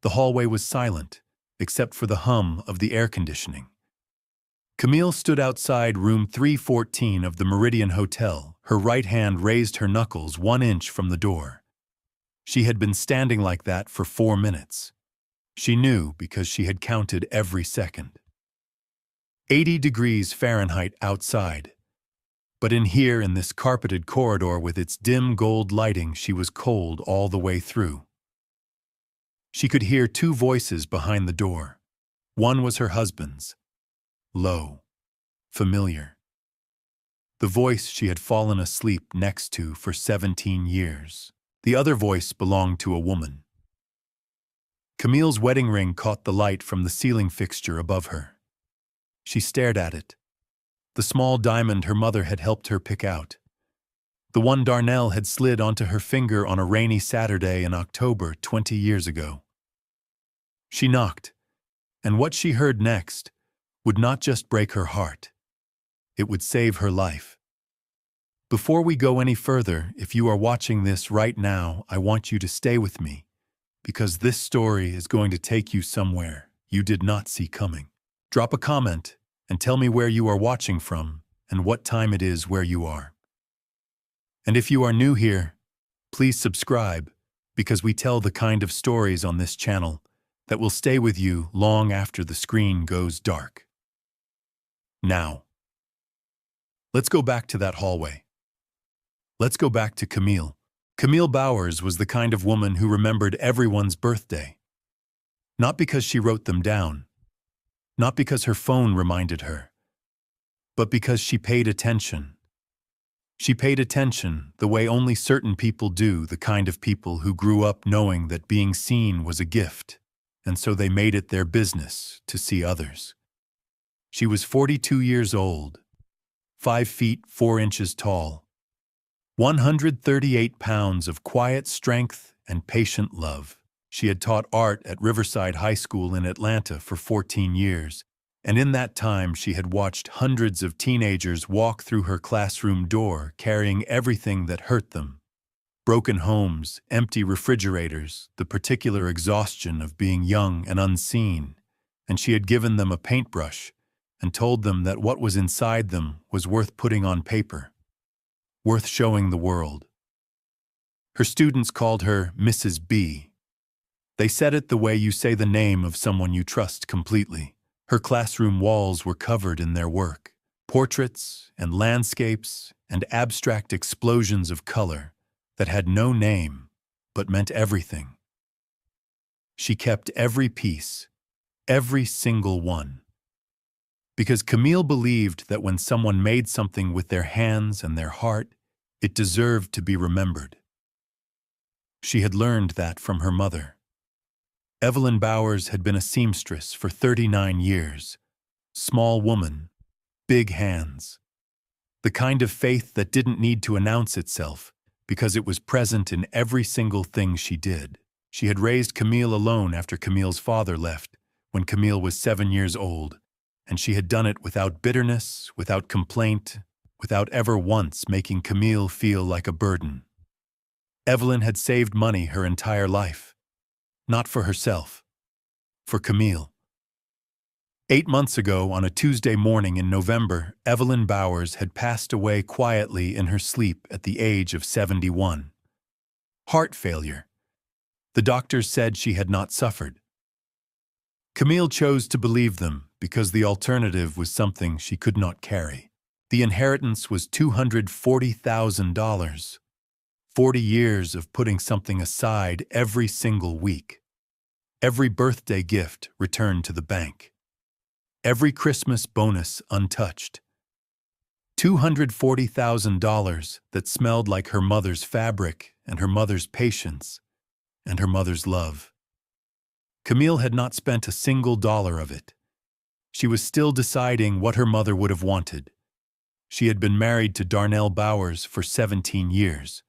The hallway was silent, except for the hum of the air conditioning. Camille stood outside room 314 of the Meridian Hotel. Her right hand raised her knuckles 1 inch from the door. She had been standing like that for 4 minutes. She knew because she had counted every second. 80 degrees Fahrenheit outside. But in here, in this carpeted corridor with its dim gold lighting, she was cold all the way through. She could hear 2 voices behind the door. One was her husband's. Low. Familiar. The voice she had fallen asleep next to for 17 years. The other voice belonged to a woman. Camille's wedding ring caught the light from the ceiling fixture above her. She stared at it. The small diamond her mother had helped her pick out. The one Darnell had slid onto her finger on a rainy Saturday in October 20 years ago. She knocked, and what she heard next would not just break her heart. It would save her life. Before we go any further, if you are watching this right now, I want you to stay with me, because this story is going to take you somewhere you did not see coming. Drop a comment and tell me where you are watching from and what time it is where you are. And if you are new here, please subscribe, because we tell the kind of stories on this channel that will stay with you long after the screen goes dark. Now, let's go back to that hallway. Let's go back to Camille. Camille Bowers was the kind of woman who remembered everyone's birthday. Not because she wrote them down, not because her phone reminded her, but because she paid attention. She paid attention the way only certain people do, the kind of people who grew up knowing that being seen was a gift, and so they made it their business to see others. She was 42 years old, 5 feet 4 inches tall, 138 pounds of quiet strength and patient love. She had taught art at Riverside High School in Atlanta for 14 years, and in that time she had watched hundreds of teenagers walk through her classroom door carrying everything that hurt them. Broken homes, empty refrigerators, the particular exhaustion of being young and unseen, and she had given them a paintbrush and told them that what was inside them was worth putting on paper, worth showing the world. Her students called her Mrs. B. They said it the way you say the name of someone you trust completely. Her classroom walls were covered in their work, portraits and landscapes and abstract explosions of color that had no name but meant everything. She kept every piece, every single one. Because Camille believed that when someone made something with their hands and their heart, it deserved to be remembered. She had learned that from her mother. Evelyn Bowers had been a seamstress for 39 years. Small woman, big hands. The kind of faith that didn't need to announce itself because it was present in every single thing she did. She had raised Camille alone after Camille's father left when Camille was 7 years old, and she had done it without bitterness, without complaint, without ever once making Camille feel like a burden. Evelyn had saved money her entire life. Not for herself, for Camille. 8 months ago, on a Tuesday morning in November, Evelyn Bowers had passed away quietly in her sleep at the age of 71. Heart failure. The doctors said she had not suffered. Camille chose to believe them because the alternative was something she could not carry. The inheritance was $240,000. 40 years of putting something aside every single week. Every birthday gift returned to the bank. Every Christmas bonus untouched. $240,000 that smelled like her mother's fabric and her mother's patience and her mother's love. Camille had not spent a single dollar of it. She was still deciding what her mother would have wanted. She had been married to Darnell Bowers for 17 years.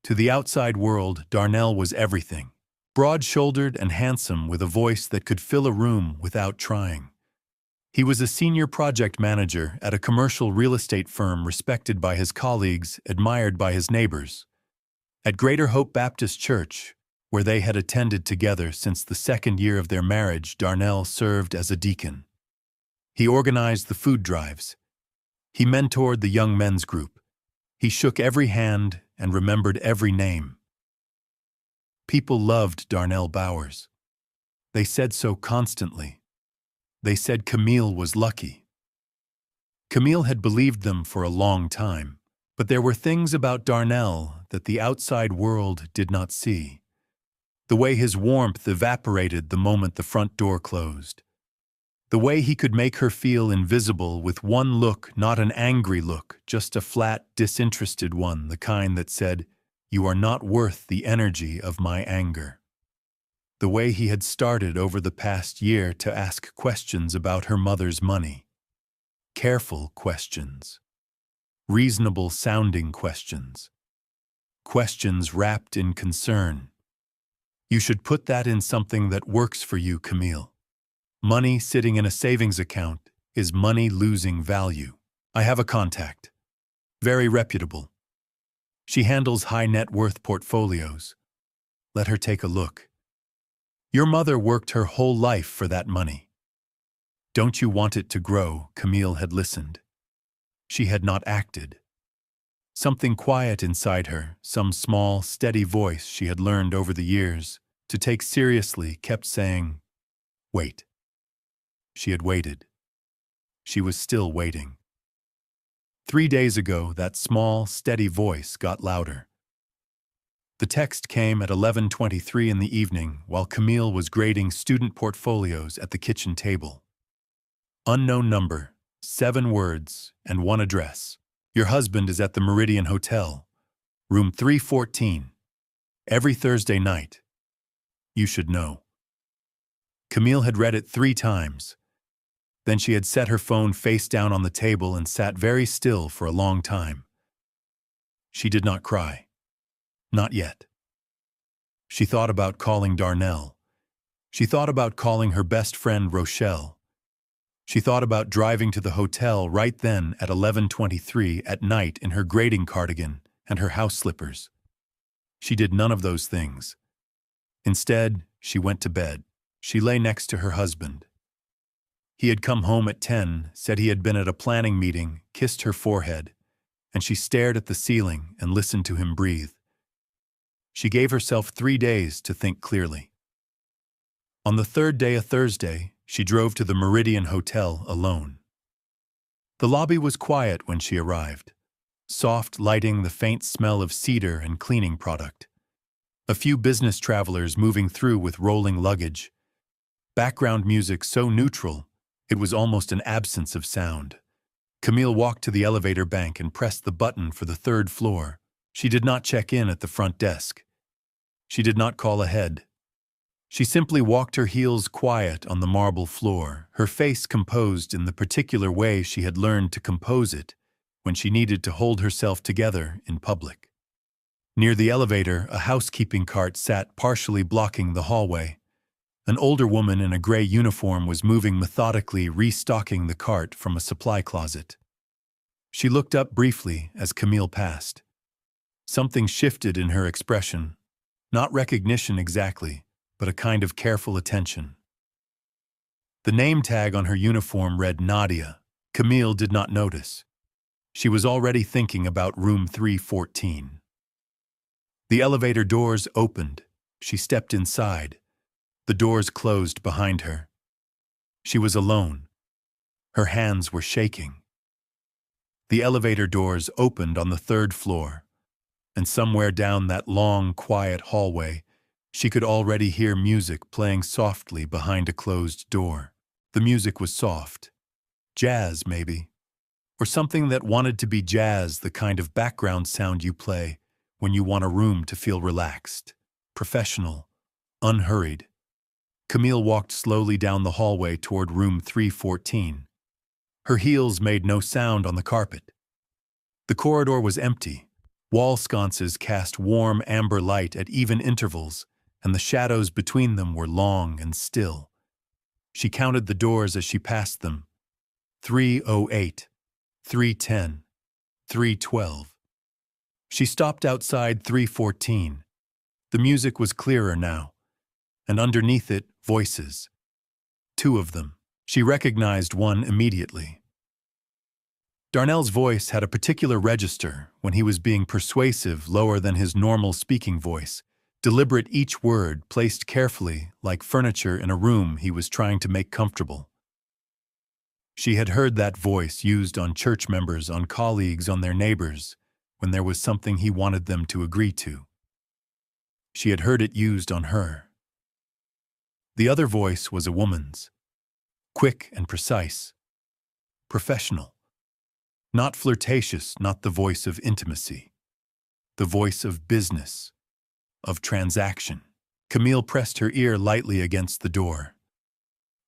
To the outside world, Darnell was everything. Broad-shouldered and handsome with a voice that could fill a room without trying. He was a senior project manager at a commercial real estate firm respected by his colleagues, admired by his neighbors. At Greater Hope Baptist Church, where they had attended together since the second year of their marriage. Darnell served as a deacon. He organized the food drives. He mentored the young men's group. He shook every hand and remembered every name. People loved Darnell Bowers. They said so constantly. They said Camille was lucky. Camille had believed them for a long time, but there were things about Darnell that the outside world did not see. The way his warmth evaporated the moment the front door closed. The way he could make her feel invisible with one look, not an angry look, just a flat, disinterested one, the kind that said, "You are not worth the energy of my anger." The way he had started over the past year to ask questions about her mother's money. Careful questions. Reasonable-sounding questions. Questions wrapped in concern. You should put that in something that works for you, Camille. Money sitting in a savings account is money losing value. I have a contact. Very reputable. She handles high net worth portfolios. Let her take a look. Your mother worked her whole life for that money. Don't you want it to grow? Camille had listened. She had not acted. Something quiet inside her, some small, steady voice she had learned over the years to take seriously, kept saying, "Wait." She had waited. She was still waiting. 3 days ago, that small, steady voice got louder. The text came at 11:23 in the evening while Camille was grading student portfolios at the kitchen table. Unknown number, 7 words, and 1 address. Your husband is at the Meridian Hotel, room 314, every Thursday night. You should know. Camille had read it 3 times. Then she had set her phone face down on the table and sat very still for a long time. She did not cry. Not yet. She thought about calling Darnell. She thought about calling her best friend Rochelle. She thought about driving to the hotel right then at 11:23 at night in her grading cardigan and her house slippers. She did none of those things. Instead, she went to bed. She lay next to her husband. He had come home at 10, said he had been at a planning meeting, kissed her forehead, and she stared at the ceiling and listened to him breathe. She gave herself 3 days to think clearly. On the 3rd day, a Thursday, she drove to the Meridian Hotel alone. The lobby was quiet when she arrived, soft lighting, the faint smell of cedar and cleaning product. A few business travelers moving through with rolling luggage. Background music so neutral, it was almost an absence of sound. Camille walked to the elevator bank and pressed the button for the 3rd floor. She did not check in at the front desk. She did not call ahead. She simply walked her heels quiet on the marble floor, her face composed in the particular way she had learned to compose it when she needed to hold herself together in public. Near the elevator, a housekeeping cart sat partially blocking the hallway. An older woman in a gray uniform was moving methodically, restocking the cart from a supply closet. She looked up briefly as Camille passed. Something shifted in her expression, not recognition exactly, but a kind of careful attention. The name tag on her uniform read Nadia. Camille did not notice. She was already thinking about room 314. The elevator doors opened. She stepped inside. The doors closed behind her. She was alone. Her hands were shaking. The elevator doors opened on the 3rd floor, and somewhere down that long, quiet hallway, she could already hear music playing softly behind a closed door. The music was soft. Jazz, maybe. Or something that wanted to be jazz, the kind of background sound you play when you want a room to feel relaxed, professional, unhurried. Camille walked slowly down the hallway toward room 314. Her heels made no sound on the carpet. The corridor was empty. Wall sconces cast warm amber light at even intervals, and the shadows between them were long and still. She counted the doors as she passed them. 308, 310, 312. She stopped outside 314. The music was clearer now, and underneath it, voices. 2 of them. She recognized one immediately. Darnell's voice had a particular register when he was being persuasive, lower than his normal speaking voice, deliberate, each word placed carefully like furniture in a room he was trying to make comfortable. She had heard that voice used on church members, on colleagues, on their neighbors, when there was something he wanted them to agree to. She had heard it used on her. The other voice was a woman's, quick and precise, professional. Not flirtatious, not the voice of intimacy. The voice of business, of transaction. Camille pressed her ear lightly against the door.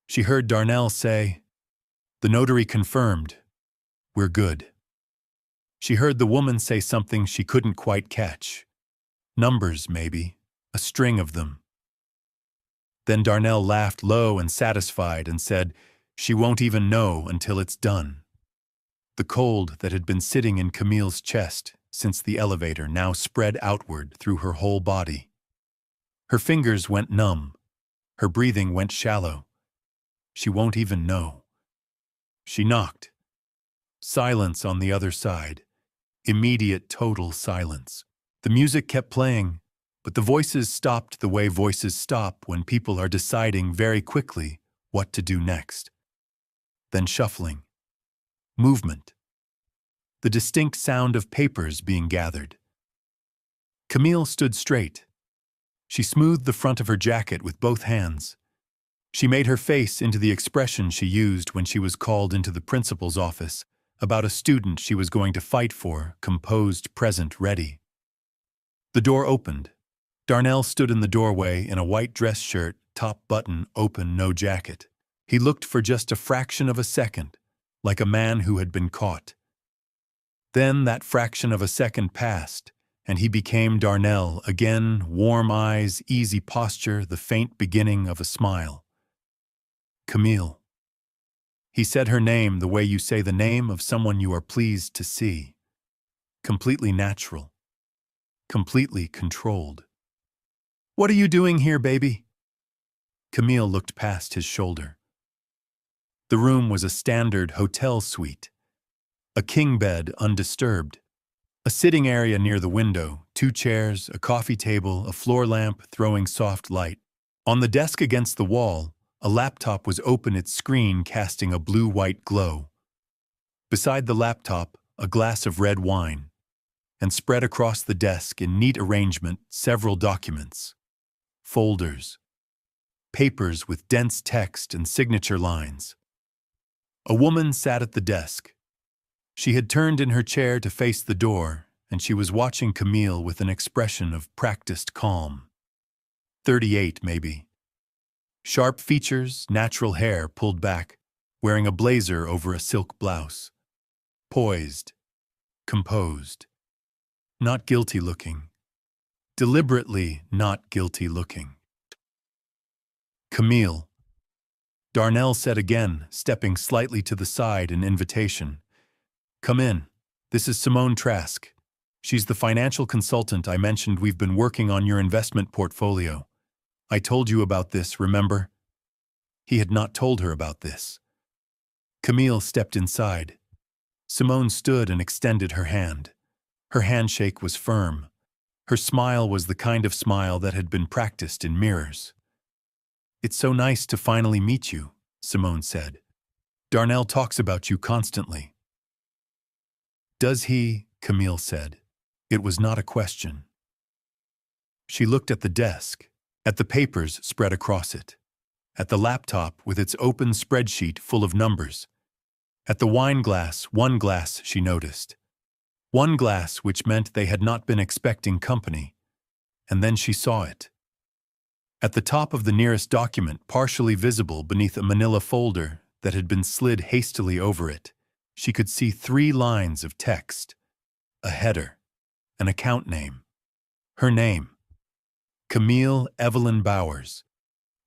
She heard Darnell say, "The notary confirmed. We're good." She heard the woman say something she couldn't quite catch. Numbers, maybe, a string of them. Then Darnell laughed low and satisfied and said, "She won't even know until it's done." The cold that had been sitting in Camille's chest since the elevator now spread outward through her whole body. Her fingers went numb. Her breathing went shallow. She won't even know. She knocked. Silence on the other side. Immediate, total silence. The music kept playing, but the voices stopped the way voices stop when people are deciding very quickly what to do next. Then shuffling. Movement. The distinct sound of papers being gathered. Camille stood straight. She smoothed the front of her jacket with both hands. She made her face into the expression she used when she was called into the principal's office about a student she was going to fight for, composed, present, ready. The door opened. Darnell stood in the doorway in a white dress shirt, top button open, no jacket. He looked for just a fraction of a second, like a man who had been caught. Then that fraction of a second passed, and he became Darnell again, warm eyes, easy posture, the faint beginning of a smile. Camille. He said her name the way you say the name of someone you are pleased to see. Completely natural. Completely controlled. "What are you doing here, baby?" Camille looked past his shoulder. The room was a standard hotel suite. A king bed undisturbed. A sitting area near the window, 2 chairs, a coffee table, a floor lamp throwing soft light. On the desk against the wall, a laptop was open, its screen casting a blue-white glow. Beside the laptop, a glass of red wine. And spread across the desk in neat arrangement, several documents. Folders. Papers with dense text and signature lines. A woman sat at the desk. She had turned in her chair to face the door, and she was watching Camille with an expression of practiced calm. 38, maybe. Sharp features, natural hair pulled back, wearing a blazer over a silk blouse. Poised. Composed. Not guilty-looking. Deliberately not guilty-looking. "Camille," Darnell said again, stepping slightly to the side in invitation. "Come in. This is Simone Trask. She's the financial consultant I mentioned. We've been working on your investment portfolio. I told you about this, remember?" He had not told her about this. Camille stepped inside. Simone stood and extended her hand. Her handshake was firm. Her smile was the kind of smile that had been practiced in mirrors. "It's so nice to finally meet you," Simone said. "Darnell talks about you constantly." "Does he?" Camille said. It was not a question. She looked at the desk, at the papers spread across it, at the laptop with its open spreadsheet full of numbers, at the wine glass, one glass she noticed. One glass which meant they had not been expecting company, and then she saw it. At the top of the nearest document, partially visible beneath a manila folder that had been slid hastily over it, she could see 3 lines of text, a header, an account name, her name, Camille Evelyn Bowers,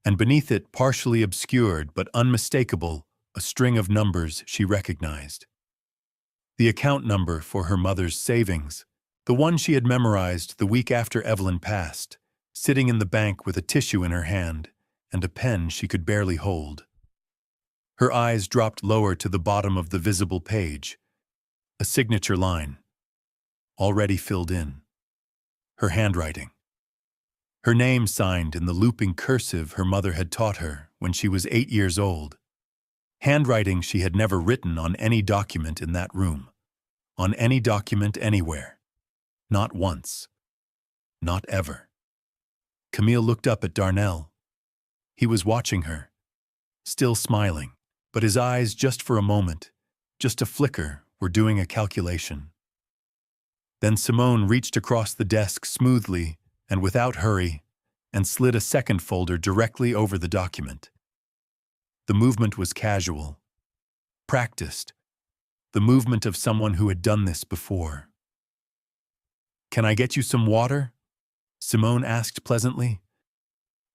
and beneath it, partially obscured but unmistakable, a string of numbers she recognized. The account number for her mother's savings, the one she had memorized the week after Evelyn passed, sitting in the bank with a tissue in her hand and a pen she could barely hold. Her eyes dropped lower to the bottom of the visible page, a signature line, already filled in. Her handwriting. Her name signed in the looping cursive her mother had taught her when she was 8 years old. Handwriting she had never written on any document in that room, on any document anywhere. Not once. Not ever. Camille looked up at Darnell. He was watching her, still smiling, but his eyes, just for a moment, just a flicker, were doing a calculation. Then Simone reached across the desk smoothly and without hurry and slid a second folder directly over the document. The movement was casual, practiced, the movement of someone who had done this before. "Can I get you some water?" Simone asked pleasantly.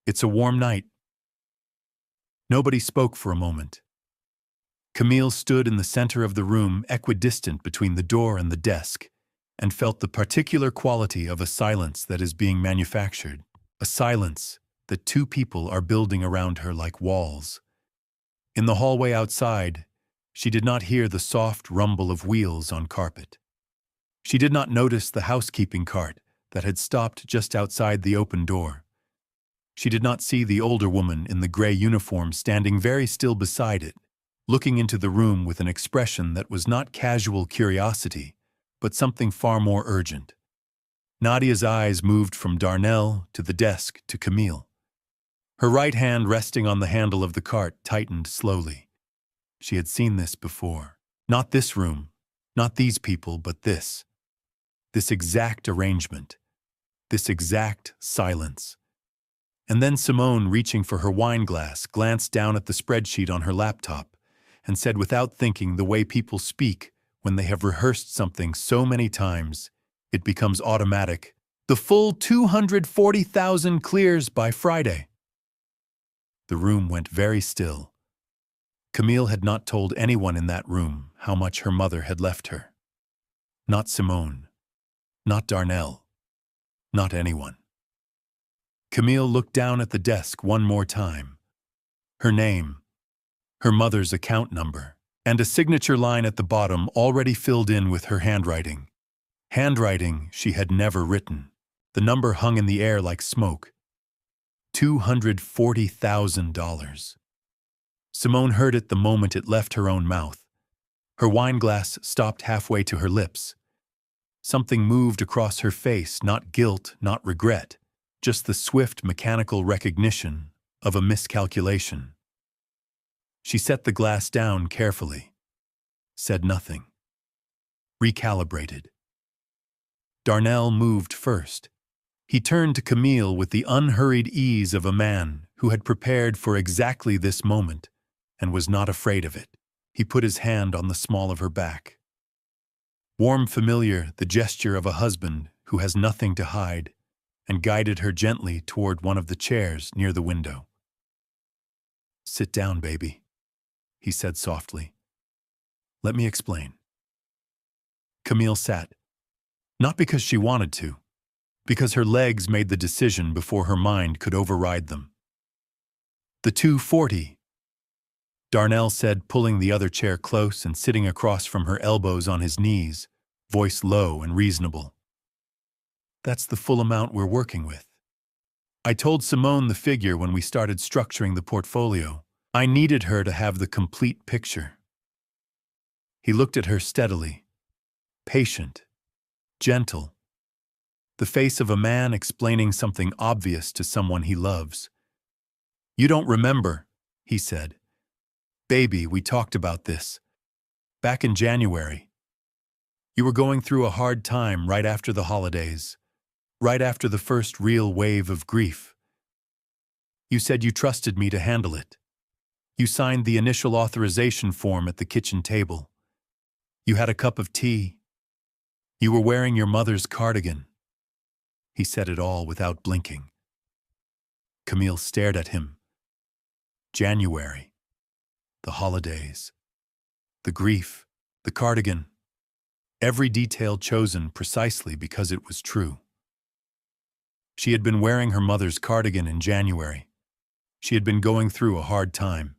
"It's a warm night." Nobody spoke for a moment. Camille stood in the center of the room, equidistant between the door and the desk, and felt the particular quality of a silence that is being manufactured, a silence that two people are building around her like walls. In the hallway outside, she did not hear the soft rumble of wheels on carpet. She did not notice the housekeeping cart that had stopped just outside the open door. She did not see the older woman in the gray uniform standing very still beside it, looking into the room with an expression that was not casual curiosity, but something far more urgent. Nadia's eyes moved from Darnell to the desk to Camille. Her right hand, resting on the handle of the cart, tightened slowly. She had seen this before. Not this room, not these people, but this. This exact arrangement. This exact silence. And then Simone, reaching for her wine glass, glanced down at the spreadsheet on her laptop and said without thinking, the way people speak when they have rehearsed something so many times, it becomes automatic, "The full 240,000 clears by Friday." The room went very still. Camille had not told anyone in that room how much her mother had left her. Not Simone. Not Darnell. Not anyone. Camille looked down at the desk one more time. Her name, her mother's account number, and a signature line at the bottom already filled in with her handwriting. Handwriting she had never written. The number hung in the air like smoke. $240,000. Simone heard it the moment it left her own mouth. Her wine glass stopped halfway to her lips. Something moved across her face, not guilt, not regret, just the swift mechanical recognition of a miscalculation. She set the glass down carefully, said nothing, recalibrated. Darnell moved first. He turned to Camille with the unhurried ease of a man who had prepared for exactly this moment and was not afraid of it. He put his hand on the small of her back. Warm, familiar, the gesture of a husband who has nothing to hide, and guided her gently toward one of the chairs near the window. "Sit down, baby," he said softly. "Let me explain." Camille sat, not because she wanted to, because her legs made the decision before her mind could override them. "The 240, Darnell said, pulling the other chair close and sitting across from her, elbows on his knees, voice low and reasonable. "That's the full amount we're working with. I told Simone the figure when we started structuring the portfolio. I needed her to have the complete picture." He looked at her steadily, patient, gentle, the face of a man explaining something obvious to someone he loves. "You don't remember," he said. "Baby, we talked about this. Back in January. You were going through a hard time right after the holidays, right after the first real wave of grief. You said you trusted me to handle it. You signed the initial authorization form at the kitchen table. You had a cup of tea. You were wearing your mother's cardigan." He said it all without blinking. Camille stared at him. January. The holidays. The grief. The cardigan. Every detail chosen precisely because it was true. She had been wearing her mother's cardigan in January. She had been going through a hard time.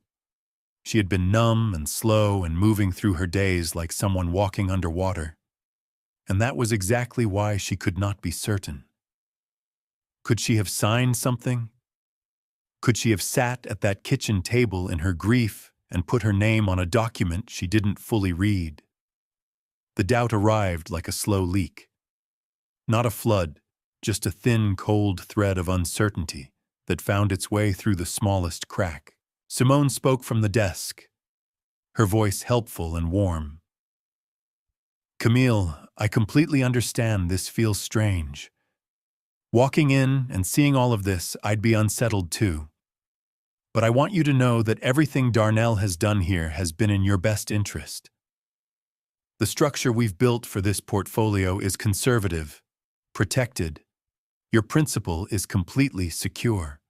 She had been numb and slow and moving through her days like someone walking underwater. And that was exactly why she could not be certain. Could she have signed something? Could she have sat at that kitchen table in her grief and put her name on a document she didn't fully read? The doubt arrived like a slow leak. Not a flood, just a thin, cold thread of uncertainty that found its way through the smallest crack. Simone spoke from the desk, her voice helpful and warm. "Camille, I completely understand this feels strange. Walking in and seeing all of this, I'd be unsettled too. But I want you to know that everything Darnell has done here has been in your best interest. The structure we've built for this portfolio is conservative, protected. Your principal is completely secure."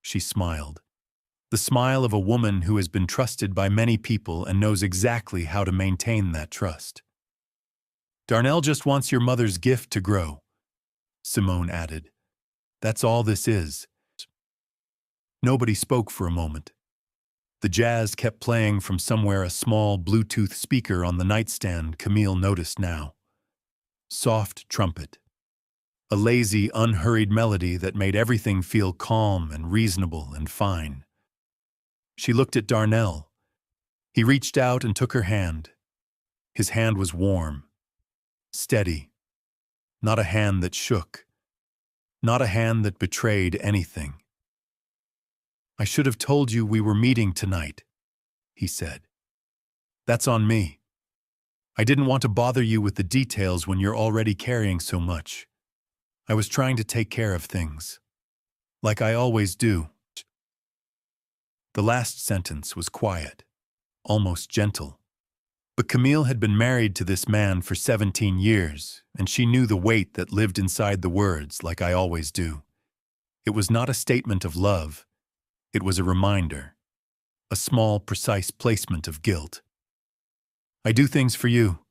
She smiled. The smile of a woman who has been trusted by many people and knows exactly how to maintain that trust. "Darnell just wants your mother's gift to grow," Simone added. "That's all this is." Nobody spoke for a moment. The jazz kept playing from somewhere, a small Bluetooth speaker on the nightstand Camille noticed now. Soft trumpet. A lazy, unhurried melody that made everything feel calm and reasonable and fine. She looked at Darnell. He reached out and took her hand. His hand was warm, steady. Not a hand that shook. Not a hand that betrayed anything. "I should have told you we were meeting tonight," he said. "That's on me. I didn't want to bother you with the details when you're already carrying so much. I was trying to take care of things. Like I always do." The last sentence was quiet, almost gentle. But Camille had been married to this man for 17 years, and she knew the weight that lived inside the words, "like I always do." It was not a statement of love. It was a reminder, a small, precise placement of guilt. "I do things for you.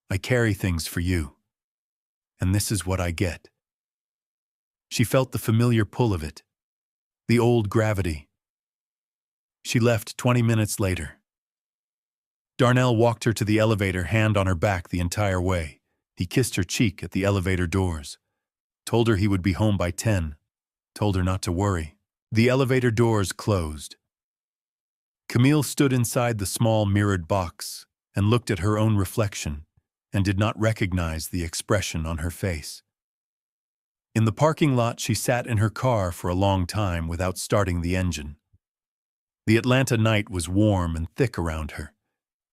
I carry things for you. And this is what I get." She felt the familiar pull of it, the old gravity. She left 20 minutes later. Darnell walked her to the elevator, hand on her back the entire way. He kissed her cheek at the elevator doors. Told her he would be home by 10. Told her not to worry. The elevator doors closed. Camille stood inside the small mirrored box and looked at her own reflection and did not recognize the expression on her face. In the parking lot, she sat in her car for a long time without starting the engine. The Atlanta night was warm and thick around her.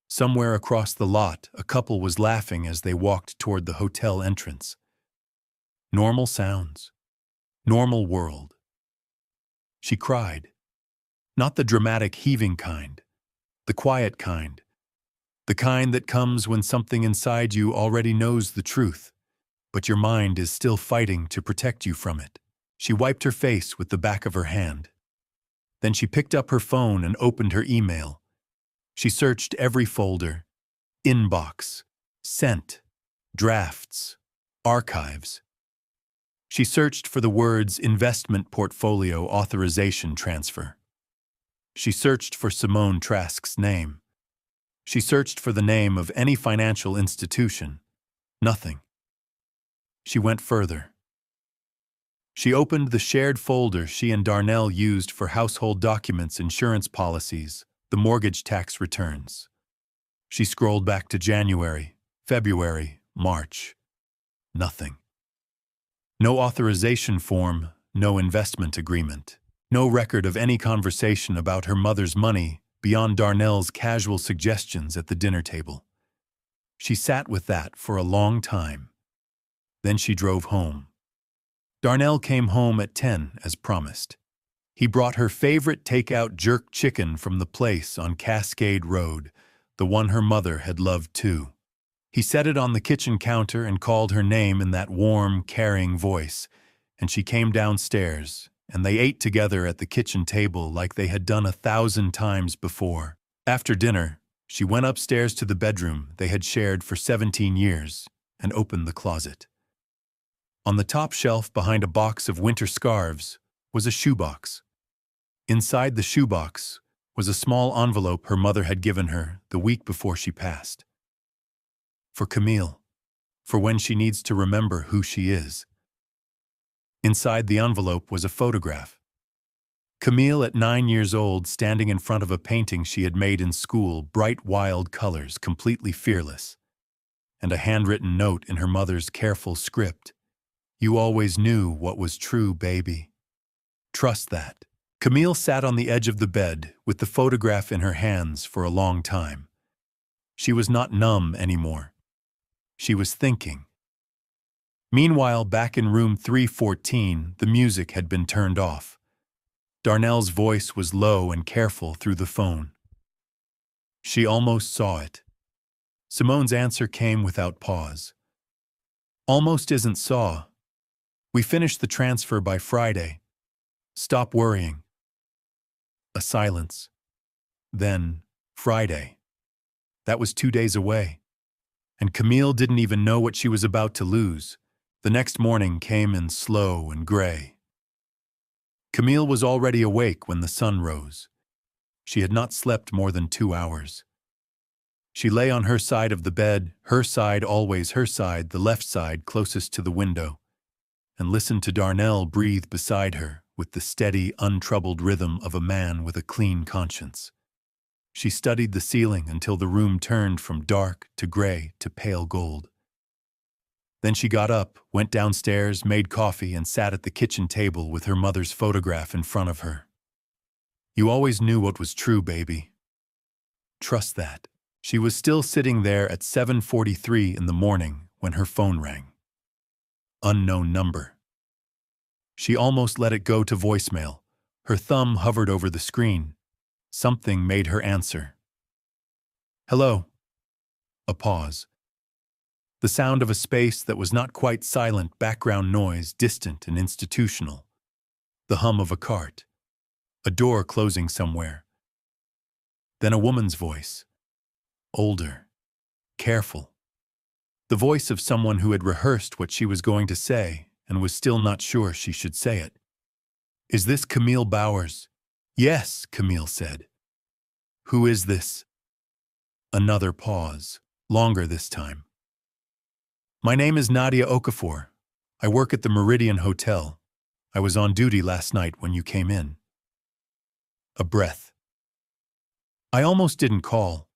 Somewhere across the lot, a couple was laughing as they walked toward the hotel entrance. Normal sounds. Normal world. She cried. Not the dramatic heaving kind. The quiet kind. The kind that comes when something inside you already knows the truth, but your mind is still fighting to protect you from it. She wiped her face with the back of her hand. Then she picked up her phone and opened her email. She searched every folder, inbox, sent, drafts, archives. She searched for the words investment portfolio authorization transfer. She searched for Simone Trask's name. She searched for the name of any financial institution. Nothing. She went further. She opened the shared folder she and Darnell used for household documents, insurance policies, the mortgage tax returns. She scrolled back to January, February, March. Nothing. No authorization form, no investment agreement, no record of any conversation about her mother's money beyond Darnell's casual suggestions at the dinner table. She sat with that for a long time. Then she drove home. Darnell came home at 10 as promised. He brought her favorite takeout jerk chicken from the place on Cascade Road, the one her mother had loved too. He set it on the kitchen counter and called her name in that warm, caring voice, and she came downstairs, and they ate together at the kitchen table like they had done 1,000 times before. After dinner, she went upstairs to the bedroom they had shared for 17 years and opened the closet. On the top shelf behind a box of winter scarves was a shoebox. Inside the shoebox was a small envelope her mother had given her the week before she passed. For Camille, for when she needs to remember who she is. Inside the envelope was a photograph. Camille at 9 years old, standing in front of a painting she had made in school, bright wild colors, completely fearless, and a handwritten note in her mother's careful script. You always knew what was true, baby. Trust that. Camille sat on the edge of the bed with the photograph in her hands for a long time. She was not numb anymore. She was thinking. Meanwhile, back in room 314, the music had been turned off. Darnell's voice was low and careful through the phone. She almost saw it. Simone's answer came without pause. Almost isn't saw. We finished the transfer by Friday. Stop worrying. A silence. Then, Friday. That was 2 days away. And Camille didn't even know what she was about to lose. The next morning came in slow and gray. Camille was already awake when the sun rose. She had not slept more than 2 hours. She lay on her side of the bed, her side always her side, the left side closest to the window, and listened to Darnell breathe beside her with the steady, untroubled rhythm of a man with a clean conscience. She studied the ceiling until the room turned from dark to gray to pale gold. Then she got up, went downstairs, made coffee, and sat at the kitchen table with her mother's photograph in front of her. You always knew what was true, baby. Trust that. She was still sitting there at 7:43 in the morning when her phone rang. Unknown number. She almost let it go to voicemail. Her thumb hovered over the screen. Something made her answer. Hello. A pause. The sound of a space that was not quite silent, background noise, distant and institutional. The hum of a cart. A door closing somewhere. Then a woman's voice. Older. Careful. The voice of someone who had rehearsed what she was going to say and was still not sure she should say it. Is this Camille Bowers? Yes, Camille said. Who is this? Another pause, longer this time. My name is Nadia Okafor. I work at the Meridian Hotel. I was on duty last night when you came in. A breath. I almost didn't call.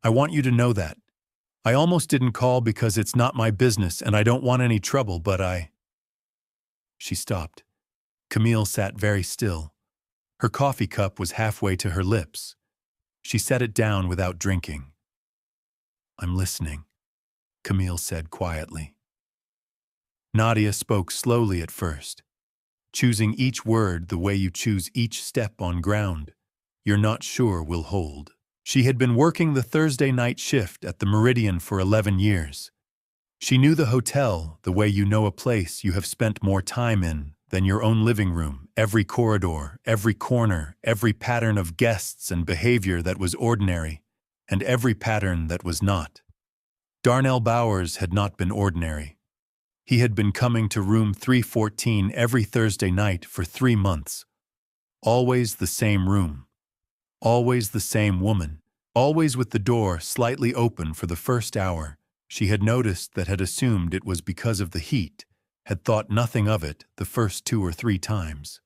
I want you to know that. I almost didn't call because it's not my business and I don't want any trouble, but She stopped. Camille sat very still. Her coffee cup was halfway to her lips. She set it down without drinking. I'm listening, Camille said quietly. Nadia spoke slowly at first, choosing each word the way you choose each step on ground you're not sure will hold. She had been working the Thursday night shift at the Meridian for 11 years. She knew the hotel the way you know a place you have spent more time in than your own living room, every corridor, every corner, every pattern of guests and behavior that was ordinary, and every pattern that was not. Darnell Bowers had not been ordinary. He had been coming to room 314 every Thursday night for 3 months. Always the same room. Always the same woman. Always with the door slightly open for the first hour. She had noticed that, had assumed it was because of the heat, had thought nothing of it the first 2 or 3 times.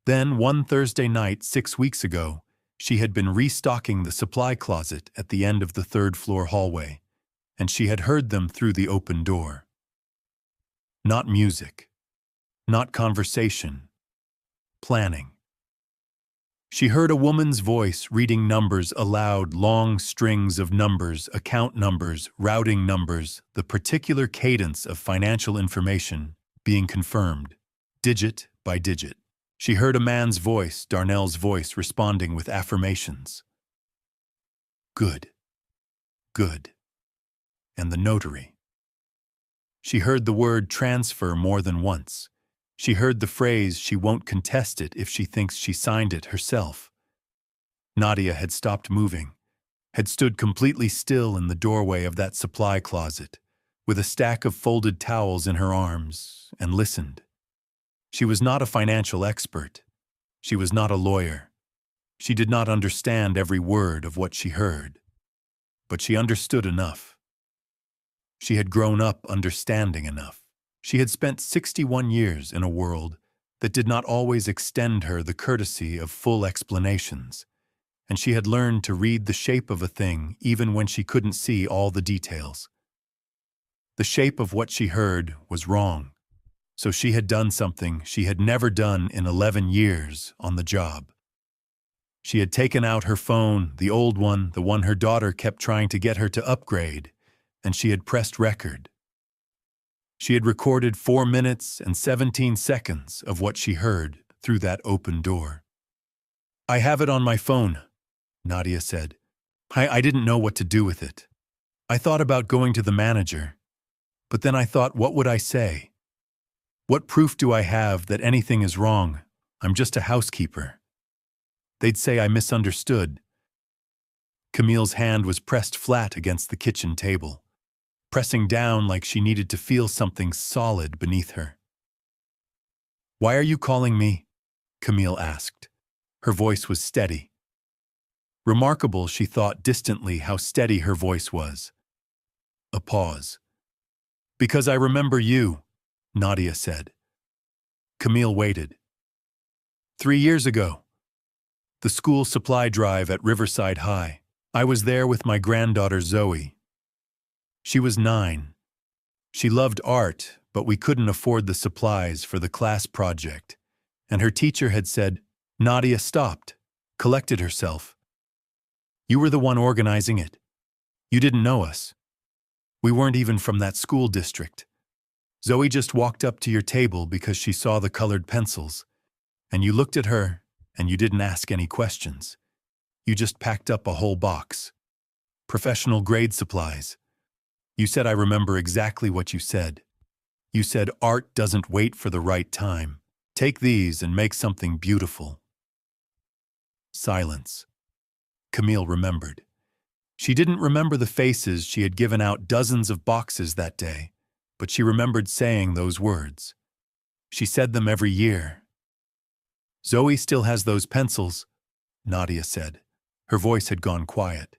Then, one Thursday night 6 weeks ago, she had been restocking the supply closet at the end of the 3rd floor hallway, and she had heard them through the open door. Not music. Not conversation. Planning. She heard a woman's voice reading numbers aloud, long strings of numbers, account numbers, routing numbers, the particular cadence of financial information being confirmed, digit by digit. She heard a man's voice, Darnell's voice, responding with affirmations. Good. Good. And the notary. She heard the word transfer more than once. She heard the phrase, she won't contest it if she thinks she signed it herself. Nadia had stopped moving, had stood completely still in the doorway of that supply closet, with a stack of folded towels in her arms, and listened. She was not a financial expert. She was not a lawyer. She did not understand every word of what she heard. But she understood enough. She had grown up understanding enough. She had spent 61 years in a world that did not always extend her the courtesy of full explanations, and she had learned to read the shape of a thing even when she couldn't see all the details. The shape of what she heard was wrong, so she had done something she had never done in 11 years on the job. She had taken out her phone, the old one, the one her daughter kept trying to get her to upgrade, and she had pressed record. She had recorded 4 minutes and 17 seconds of what she heard through that open door. "I have it on my phone," Nadia said. I didn't know what to do with it. I thought about going to the manager, but then I thought, what would I say? What proof do I have that anything is wrong? I'm just a housekeeper. They'd say I misunderstood. Camille's hand was pressed flat against the kitchen table, pressing down like she needed to feel something solid beneath her. "Why are you calling me?" Camille asked. Her voice was steady. Remarkable, she thought distantly, how steady her voice was. A pause. "Because I remember you," Nadia said. Camille waited. 3 years ago. The school supply drive at Riverside High. I was there with my granddaughter Zoe. She was 9. She loved art, but we couldn't afford the supplies for the class project. And her teacher had said, Nadia stopped, collected herself. "You were the one organizing it. You didn't know us. We weren't even from that school district. Zoe just walked up to your table because she saw the colored pencils. And you looked at her, and you didn't ask any questions. You just packed up a whole box. Professional grade supplies. You said I remember exactly what you said. You said art doesn't wait for the right time. Take these and make something beautiful." Silence. Camille remembered. She didn't remember the faces. She had given out dozens of boxes that day, but she remembered saying those words. She said them every year. "Zoe still has those pencils," Nadia said. Her voice had gone quiet.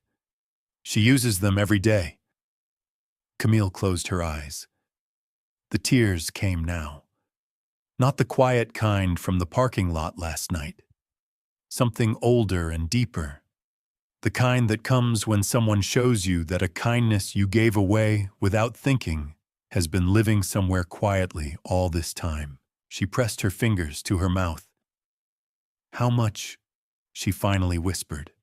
"She uses them every day." Camille closed her eyes. The tears came now. Not the quiet kind from the parking lot last night. Something older and deeper. The kind that comes when someone shows you that a kindness you gave away without thinking has been living somewhere quietly all this time. She pressed her fingers to her mouth. "How much?" she finally whispered.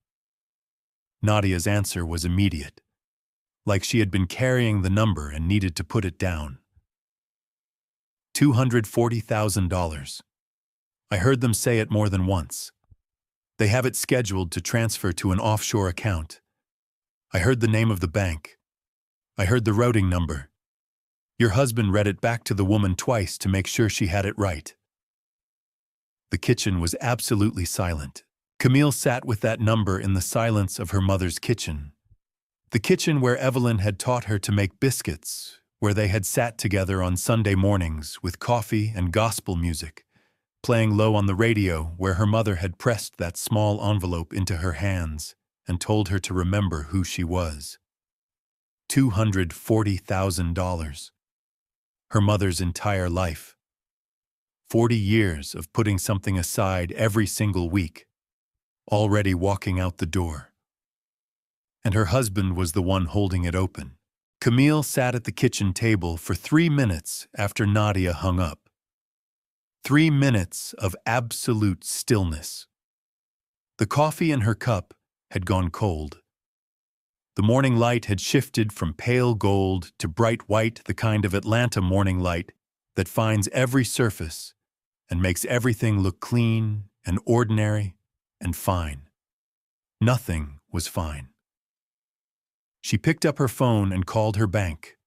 Nadia's answer was immediate, like she had been carrying the number and needed to put it down. $240,000. I heard them say it more than once. They have it scheduled to transfer to an offshore account. I heard the name of the bank. I heard the routing number. Your husband read it back to the woman twice to make sure she had it right. The kitchen was absolutely silent. Camille sat with that number in the silence of her mother's kitchen. The kitchen where Evelyn had taught her to make biscuits, where they had sat together on Sunday mornings with coffee and gospel music, playing low on the radio, where her mother had pressed that small envelope into her hands and told her to remember who she was. $240,000. Her mother's entire life. 40 years of putting something aside every single week, already walking out the door. And her husband was the one holding it open. Camille sat at the kitchen table for 3 minutes after Nadia hung up. 3 minutes of absolute stillness. The coffee in her cup had gone cold. The morning light had shifted from pale gold to bright white, the kind of Atlanta morning light that finds every surface and makes everything look clean and ordinary and fine. Nothing was fine. She picked up her phone and called her bank.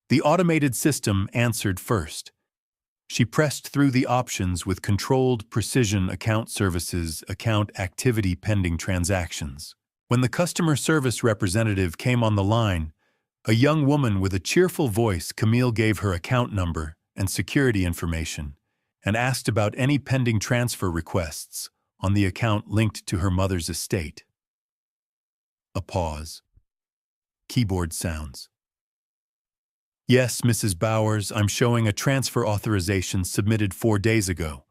The automated system answered first. She pressed through the options with controlled precision: account services, account activity, pending transactions. When the customer service representative came on the line, A young woman with a cheerful voice, Camille gave her account number and security information and asked about any pending transfer requests on the account linked to her mother's estate. A pause. Keyboard sounds. Yes, Mrs. Bowers, I'm showing a transfer authorization submitted 4 days ago.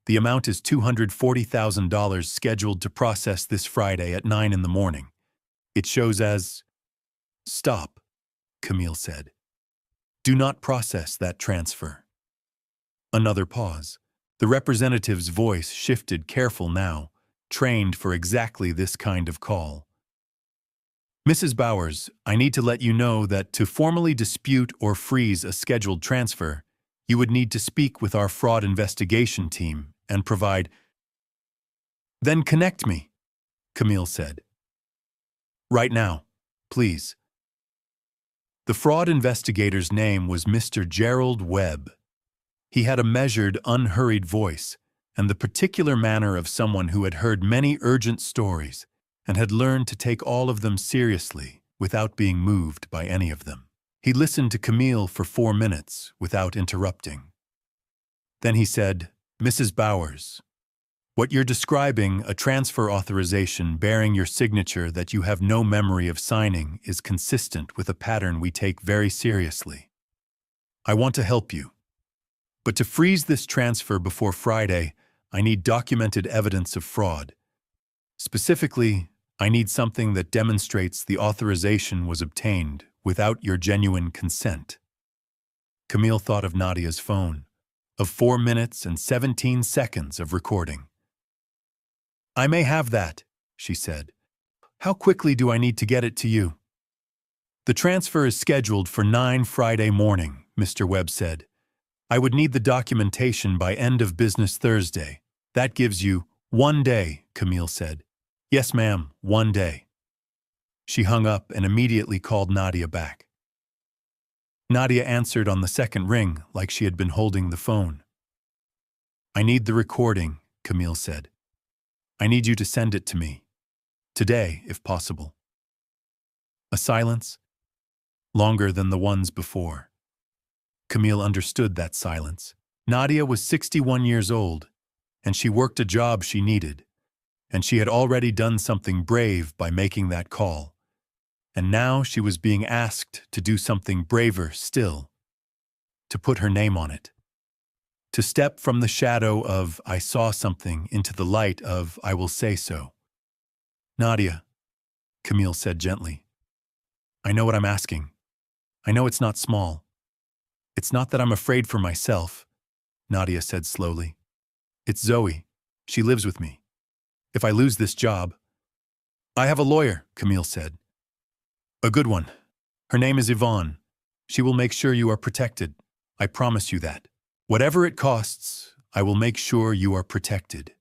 The amount is $240,000 scheduled to process this Friday at 9 in the morning. It shows as... Stop, Camille said. Do not process that transfer. Another pause. The representative's voice shifted, careful now, trained for exactly this kind of call. Mrs. Bowers, I need to let you know that to formally dispute or freeze a scheduled transfer, you would need to speak with our fraud investigation team and provide... Then connect me, Camille said. Right now, please. The fraud investigator's name was Mr. Gerald Webb. He had a measured, unhurried voice and the particular manner of someone who had heard many urgent stories and had learned to take all of them seriously without being moved by any of them. He listened to Camille for 4 minutes without interrupting. Then he said, Mrs. Bowers, what you're describing, a transfer authorization bearing your signature that you have no memory of signing, is consistent with a pattern we take very seriously. I want to help you. But to freeze this transfer before Friday, I need documented evidence of fraud. Specifically, I need something that demonstrates the authorization was obtained without your genuine consent. Camille thought of Nadia's phone, of 4 minutes and 17 seconds of recording. I may have that, she said. How quickly do I need to get it to you? The transfer is scheduled for 9 Friday morning, Mr. Webb said. I would need the documentation by end of business Thursday. That gives you 1 day, Camille said. Yes, ma'am, 1 day. She hung up and immediately called Nadia back. Nadia answered on the second ring like she had been holding the phone. I need the recording, Camille said. I need you to send it to me. Today, if possible. A silence, longer than the ones before. Camille understood that silence. Nadia was 61 years old, and she worked a job she needed, and she had already done something brave by making that call. And now she was being asked to do something braver still, to put her name on it. To step from the shadow of I saw something into the light of I will say so. Nadia, Camille said gently, I know what I'm asking. I know it's not small. It's not that I'm afraid for myself, Nadia said slowly. It's Zoe. She lives with me. If I lose this job... I have a lawyer, Camille said. A good one. Her name is Yvonne. She will make sure you are protected. I promise you that. Whatever it costs, I will make sure you are protected.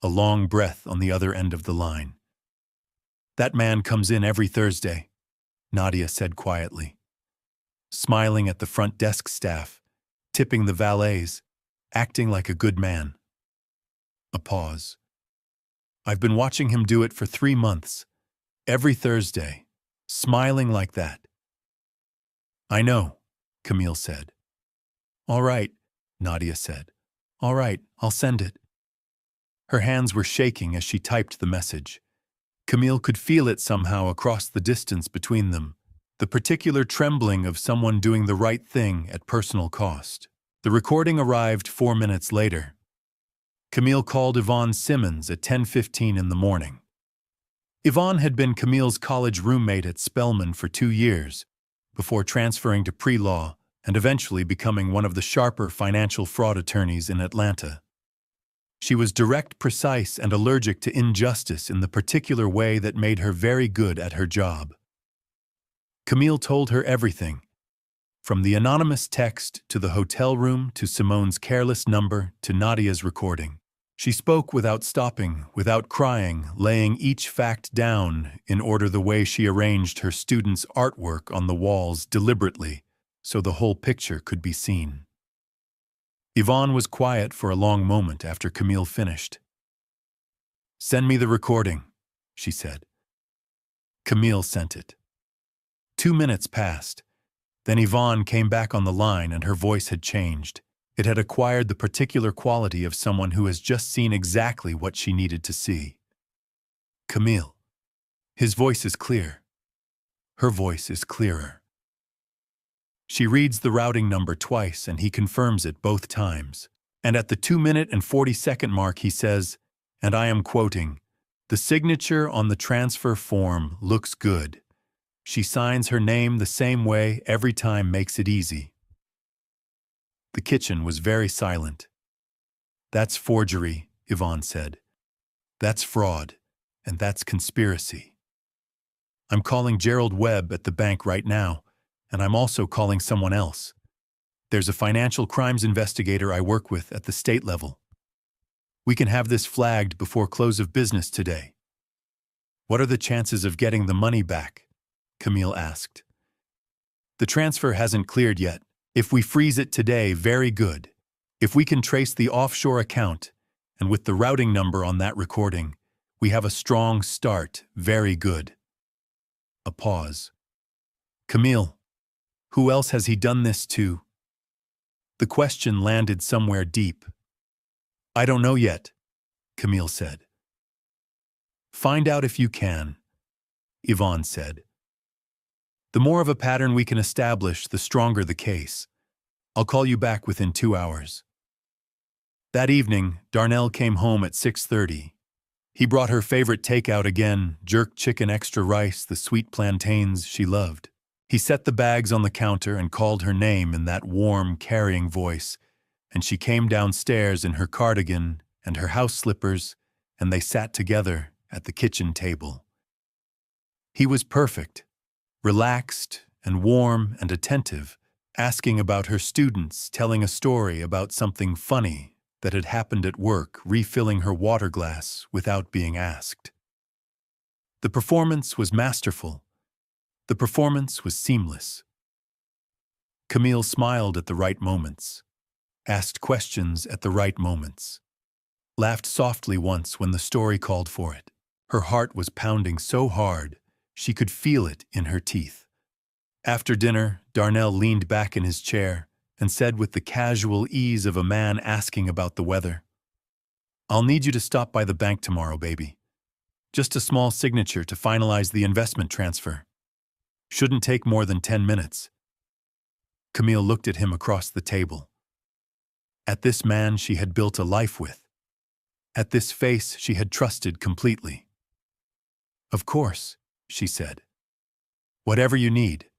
A long breath on the other end of the line. That man comes in every Thursday, Nadia said quietly, smiling at the front desk staff, tipping the valets, acting like a good man. A pause. I've been watching him do it for 3 months, every Thursday, smiling like that. I know, Camille said. All right, Nadia said. All right, I'll send it. Her hands were shaking as she typed the message. Camille could feel it somehow across the distance between them, the particular trembling of someone doing the right thing at personal cost. The recording arrived 4 minutes later. Camille called Yvonne Simmons at 10:15 in the morning. Yvonne had been Camille's college roommate at Spelman for 2 years, before transferring to pre-law and eventually becoming one of the sharper financial fraud attorneys in Atlanta. She was direct, precise, and allergic to injustice in the particular way that made her very good at her job. Camille told her everything, from the anonymous text to the hotel room to Simone's careless number to Nadia's recording. She spoke without stopping, without crying, laying each fact down in order the way she arranged her students' artwork on the walls deliberately, so the whole picture could be seen. Yvonne was quiet for a long moment after Camille finished. Send me the recording, she said. Camille sent it. 2 minutes passed. Then Yvonne came back on the line and her voice had changed. It had acquired the particular quality of someone who has just seen exactly what she needed to see. Camille. His voice is clear. Her voice is clearer. She reads the routing number twice and he confirms it both times. And at the 2-minute and 40-second mark he says, and I am quoting, "The signature on the transfer form looks good. She signs her name the same way every time, makes it easy." The kitchen was very silent. "That's forgery," Yvonne said. "That's fraud, and that's conspiracy. I'm calling Gerald Webb at the bank right now, and I'm also calling someone else. There's a financial crimes investigator I work with at the state level. We can have this flagged before close of business today." "What are the chances of getting the money back?" Camille asked. "The transfer hasn't cleared yet. If we freeze it today, very good. If we can trace the offshore account, and with the routing number on that recording, we have a strong start, very good." A pause. "Camille, who else has he done this to?" The question landed somewhere deep. "I don't know yet," Camille said. "Find out if you can," Yvonne said. "The more of a pattern we can establish, the stronger the case. I'll call you back within 2 hours." That evening, Darnell came home at 6:30. He brought her favorite takeout again, jerk chicken, extra rice, the sweet plantains she loved. He set the bags on the counter and called her name in that warm, carrying voice, and she came downstairs in her cardigan and her house slippers, and they sat together at the kitchen table. He was perfect, relaxed and warm and attentive, asking about her students, telling a story about something funny that had happened at work, refilling her water glass without being asked. The performance was masterful. The performance was seamless. Camille smiled at the right moments, asked questions at the right moments, laughed softly once when the story called for it. Her heart was pounding so hard, she could feel it in her teeth. After dinner, Darnell leaned back in his chair and said with the casual ease of a man asking about the weather, "I'll need you to stop by the bank tomorrow, baby. Just a small signature to finalize the investment transfer. Shouldn't take more than 10 minutes. Camille looked at him across the table. At this man she had built a life with. At this face she had trusted completely. "Of course," she said. "Whatever you need."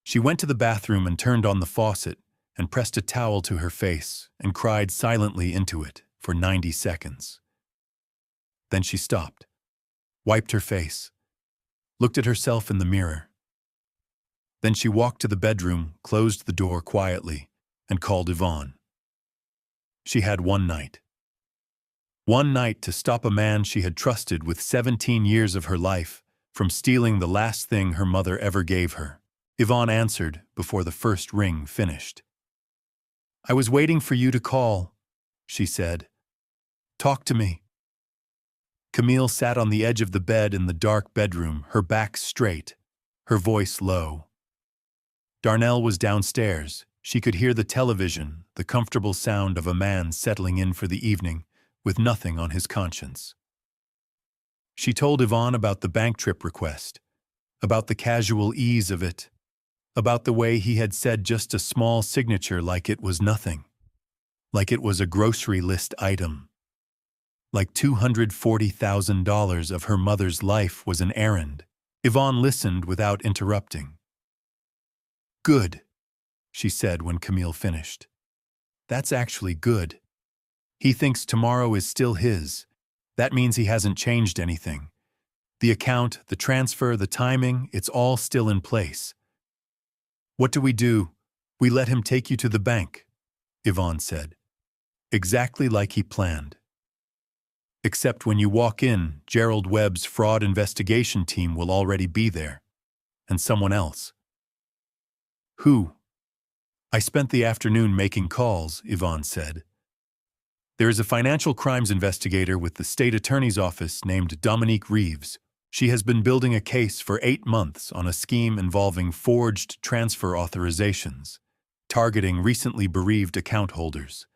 She went to the bathroom and turned on the faucet and pressed a towel to her face and cried silently into it for 90 seconds. Then she stopped, wiped her face, looked at herself in the mirror. Then she walked to the bedroom, closed the door quietly, and called Yvonne. She had one night. One night to stop a man she had trusted with 17 years of her life from stealing the last thing her mother ever gave her. Yvonne answered before the first ring finished. "I was waiting for you to call," she said. "Talk to me." Camille sat on the edge of the bed in the dark bedroom, her back straight, her voice low. Darnell was downstairs. She could hear the television, the comfortable sound of a man settling in for the evening, with nothing on his conscience. She told Yvonne about the bank trip request, about the casual ease of it, about the way he had said just a small signature like it was nothing, like it was a grocery list item. Like $240,000 of her mother's life was an errand. Yvonne listened without interrupting. "Good," she said when Camille finished. "That's actually good. He thinks tomorrow is still his. That means he hasn't changed anything. The account, the transfer, the timing, it's all still in place." "What do? We let him take you to the bank," Yvonne said. "Exactly like he planned. Except when you walk in, Gerald Webb's fraud investigation team will already be there. And someone else." "Who?" "I spent the afternoon making calls," Yvonne said. "There is a financial crimes investigator with the state attorney's office named Dominique Reeves. She has been building a case for 8 months on a scheme involving forged transfer authorizations, targeting recently bereaved account holders,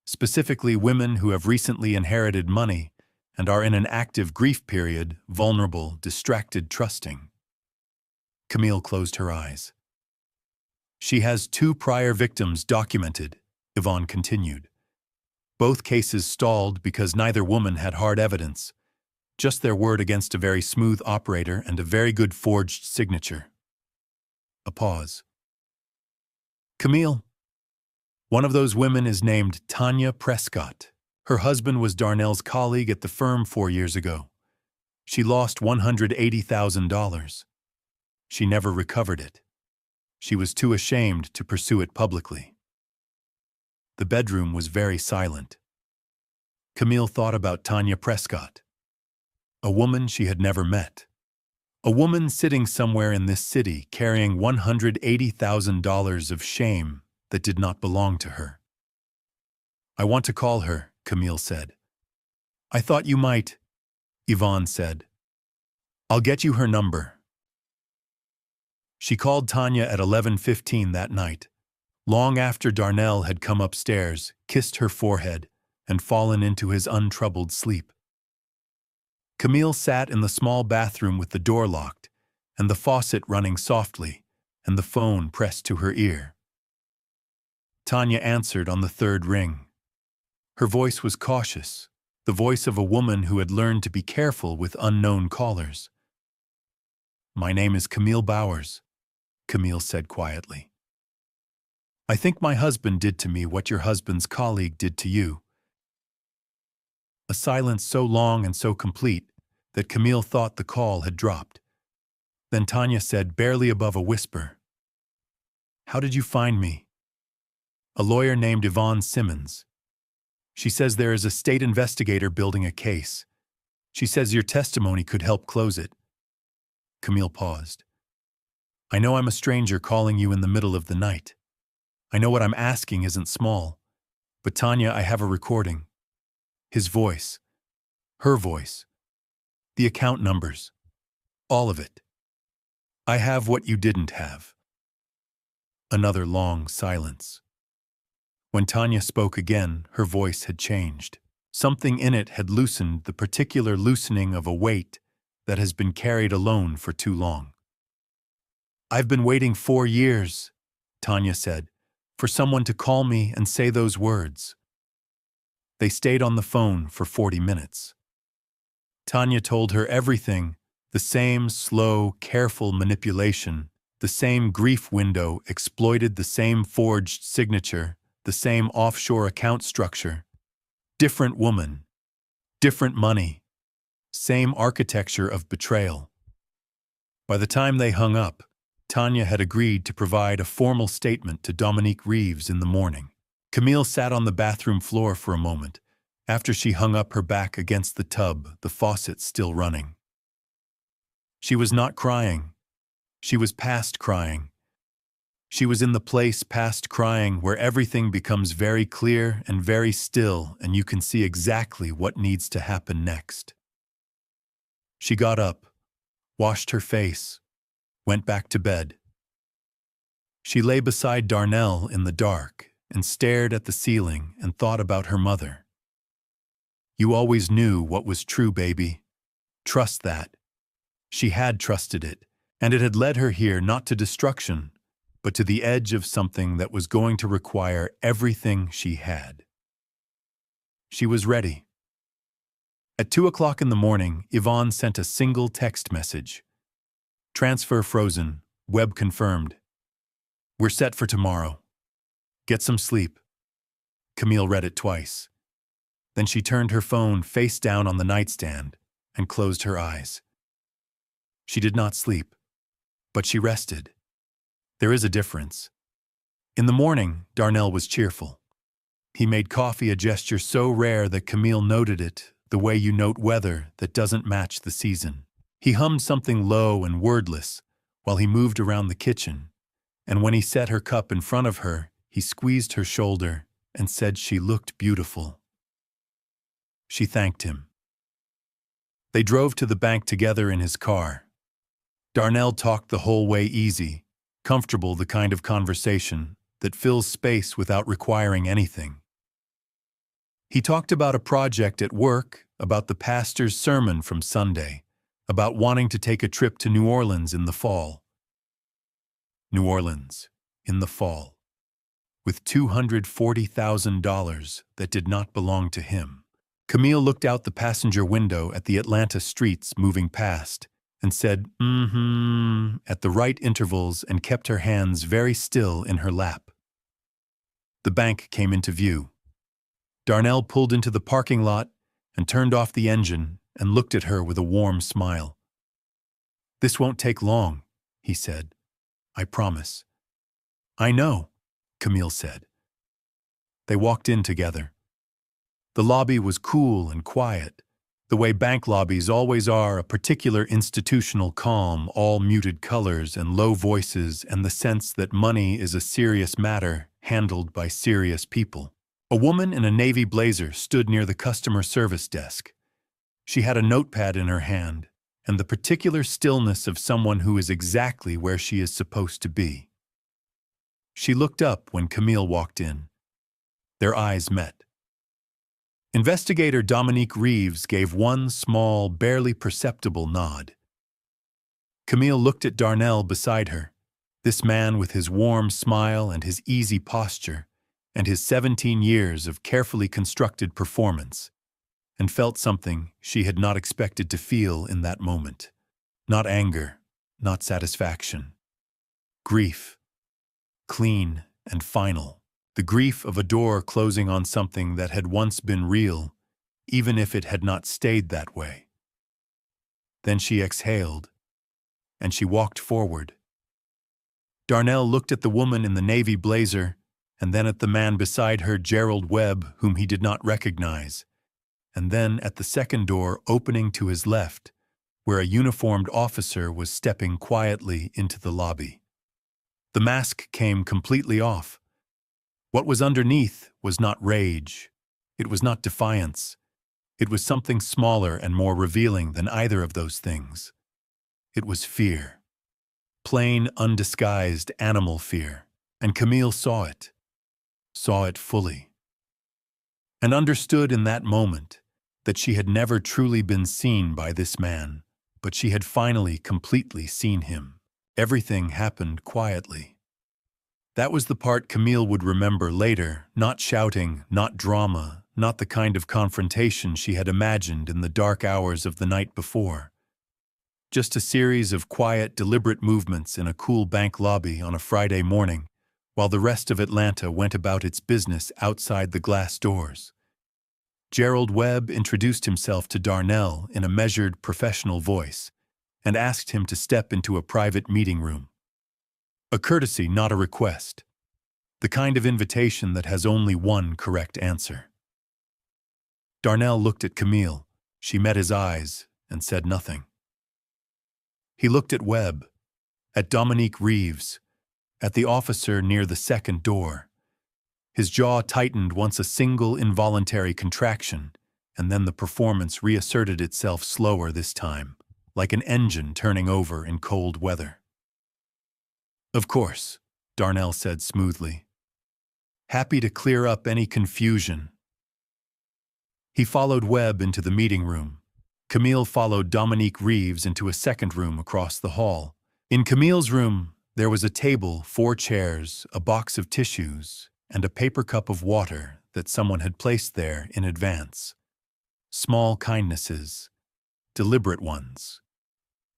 specifically women who have recently inherited money and are in an active grief period, vulnerable, distracted, trusting. Camille closed her eyes. She has 2 prior victims documented, Yvonne continued. Both cases stalled because neither woman had hard evidence, just their word against a very smooth operator and a very good forged signature. A pause. Camille, one of those women is named Tanya Prescott. Her husband was Darnell's colleague at the firm 4 years ago. She lost $180,000. She never recovered it. She was too ashamed to pursue it publicly. The bedroom was very silent. Camille thought about Tanya Prescott, a woman she had never met. A woman sitting somewhere in this city carrying $180,000 of shame that did not belong to her. I want to call her, Camille said. I thought you might, Yvonne said. I'll get you her number. She called Tanya at 11:15 that night, long after Darnell had come upstairs, kissed her forehead, and fallen into his untroubled sleep. Camille sat in the small bathroom with the door locked and the faucet running softly and the phone pressed to her ear. Tanya answered on the 3rd ring. Her voice was cautious, the voice of a woman who had learned to be careful with unknown callers. My name is Camille Bowers, Camille said quietly. I think my husband did to me what your husband's colleague did to you. A silence so long and so complete that Camille thought the call had dropped. Then Tanya said, barely above a whisper, How did you find me? A lawyer named Yvonne Simmons. She says there is a state investigator building a case. She says your testimony could help close it. Camille paused. I know I'm a stranger calling you in the middle of the night. I know what I'm asking isn't small. But Tanya, I have a recording. His voice. Her voice. The account numbers. All of it. I have what you didn't have. Another long silence. When Tanya spoke again, her voice had changed. Something in it had loosened, the particular loosening of a weight that has been carried alone for too long. I've been waiting 4 years, Tanya said, for someone to call me and say those words. They stayed on the phone for 40 minutes. Tanya told her everything, the same slow, careful manipulation, the same grief window exploited the same forged signature, the same offshore account structure. Different woman, different money, same architecture of betrayal. By the time they hung up, Tanya had agreed to provide a formal statement to Dominique Reeves in the morning. Camille sat on the bathroom floor for a moment, after she hung up her back against the tub, the faucet still running. She was not crying. She was past crying. She was in the place past crying where everything becomes very clear and very still and you can see exactly what needs to happen next. She got up, washed her face, went back to bed. She lay beside Darnell in the dark and stared at the ceiling and thought about her mother. You always knew what was true, baby. Trust that. She had trusted it, and it had led her here not to destruction, but to the edge of something that was going to require everything she had. She was ready. At 2 o'clock in the morning, Yvonne sent a single text message. Transfer frozen, web confirmed. We're set for tomorrow. Get some sleep. Camille read it twice. Then she turned her phone face down on the nightstand and closed her eyes. She did not sleep, but she rested. There is a difference. In the morning, Darnell was cheerful. He made coffee a gesture so rare that Camille noted it, the way you note weather that doesn't match the season. He hummed something low and wordless while he moved around the kitchen, and when he set her cup in front of her, he squeezed her shoulder and said she looked beautiful. She thanked him. They drove to the bank together in his car. Darnell talked the whole way easy, comfortable, the kind of conversation that fills space without requiring anything. He talked about a project at work, about the pastor's sermon from Sunday, about wanting to take a trip to New Orleans in the fall. New Orleans, in the fall, with $240,000 that did not belong to him. Camille looked out the passenger window at the Atlanta streets moving past and said, at the right intervals and kept her hands very still in her lap. The bank came into view. Darnell pulled into the parking lot and turned off the engine and looked at her with a warm smile. "This won't take long," he said. "I promise." "I know," Camille said. They walked in together. The lobby was cool and quiet, the way bank lobbies always are, a particular institutional calm, all muted colors and low voices, and the sense that money is a serious matter handled by serious people. A woman in a navy blazer stood near the customer service desk. She had a notepad in her hand, and the particular stillness of someone who is exactly where she is supposed to be. She looked up when Camille walked in. Their eyes met. Investigator Dominique Reeves gave one small, barely perceptible nod. Camille looked at Darnell beside her, this man with his warm smile and his easy posture, and his 17 years of carefully constructed performance, and felt something she had not expected to feel in that moment. Not anger, not satisfaction. Grief. Clean and final. The grief of a door closing on something that had once been real, even if it had not stayed that way. Then she exhaled, and she walked forward. Darnell looked at the woman in the navy blazer, and then at the man beside her, Gerald Webb, whom he did not recognize, and then at the second door opening to his left, where a uniformed officer was stepping quietly into the lobby. The mask came completely off. What was underneath was not rage. It was not defiance. It was something smaller and more revealing than either of those things. It was fear. Plain, undisguised animal fear. And Camille saw it fully, and understood in that moment that she had never truly been seen by this man, but she had finally completely seen him. Everything happened quietly. That was the part Camille would remember later, not shouting, not drama, not the kind of confrontation she had imagined in the dark hours of the night before. Just a series of quiet, deliberate movements in a cool bank lobby on a Friday morning, while the rest of Atlanta went about its business outside the glass doors. Gerald Webb introduced himself to Darnell in a measured, professional voice and asked him to step into a private meeting room. A courtesy, not a request. The kind of invitation that has only one correct answer. Darnell looked at Camille. She met his eyes and said nothing. He looked at Webb, at Dominique Reeves, at the officer near the second door. His jaw tightened once, a single involuntary contraction, and then the performance reasserted itself slower this time, like an engine turning over in cold weather. "Of course," Darnell said smoothly. "Happy to clear up any confusion." He followed Webb into the meeting room. Camille followed Dominique Reeves into a second room across the hall. In Camille's room, there was a table, 4 chairs, a box of tissues, and a paper cup of water that someone had placed there in advance. Small kindnesses, deliberate ones.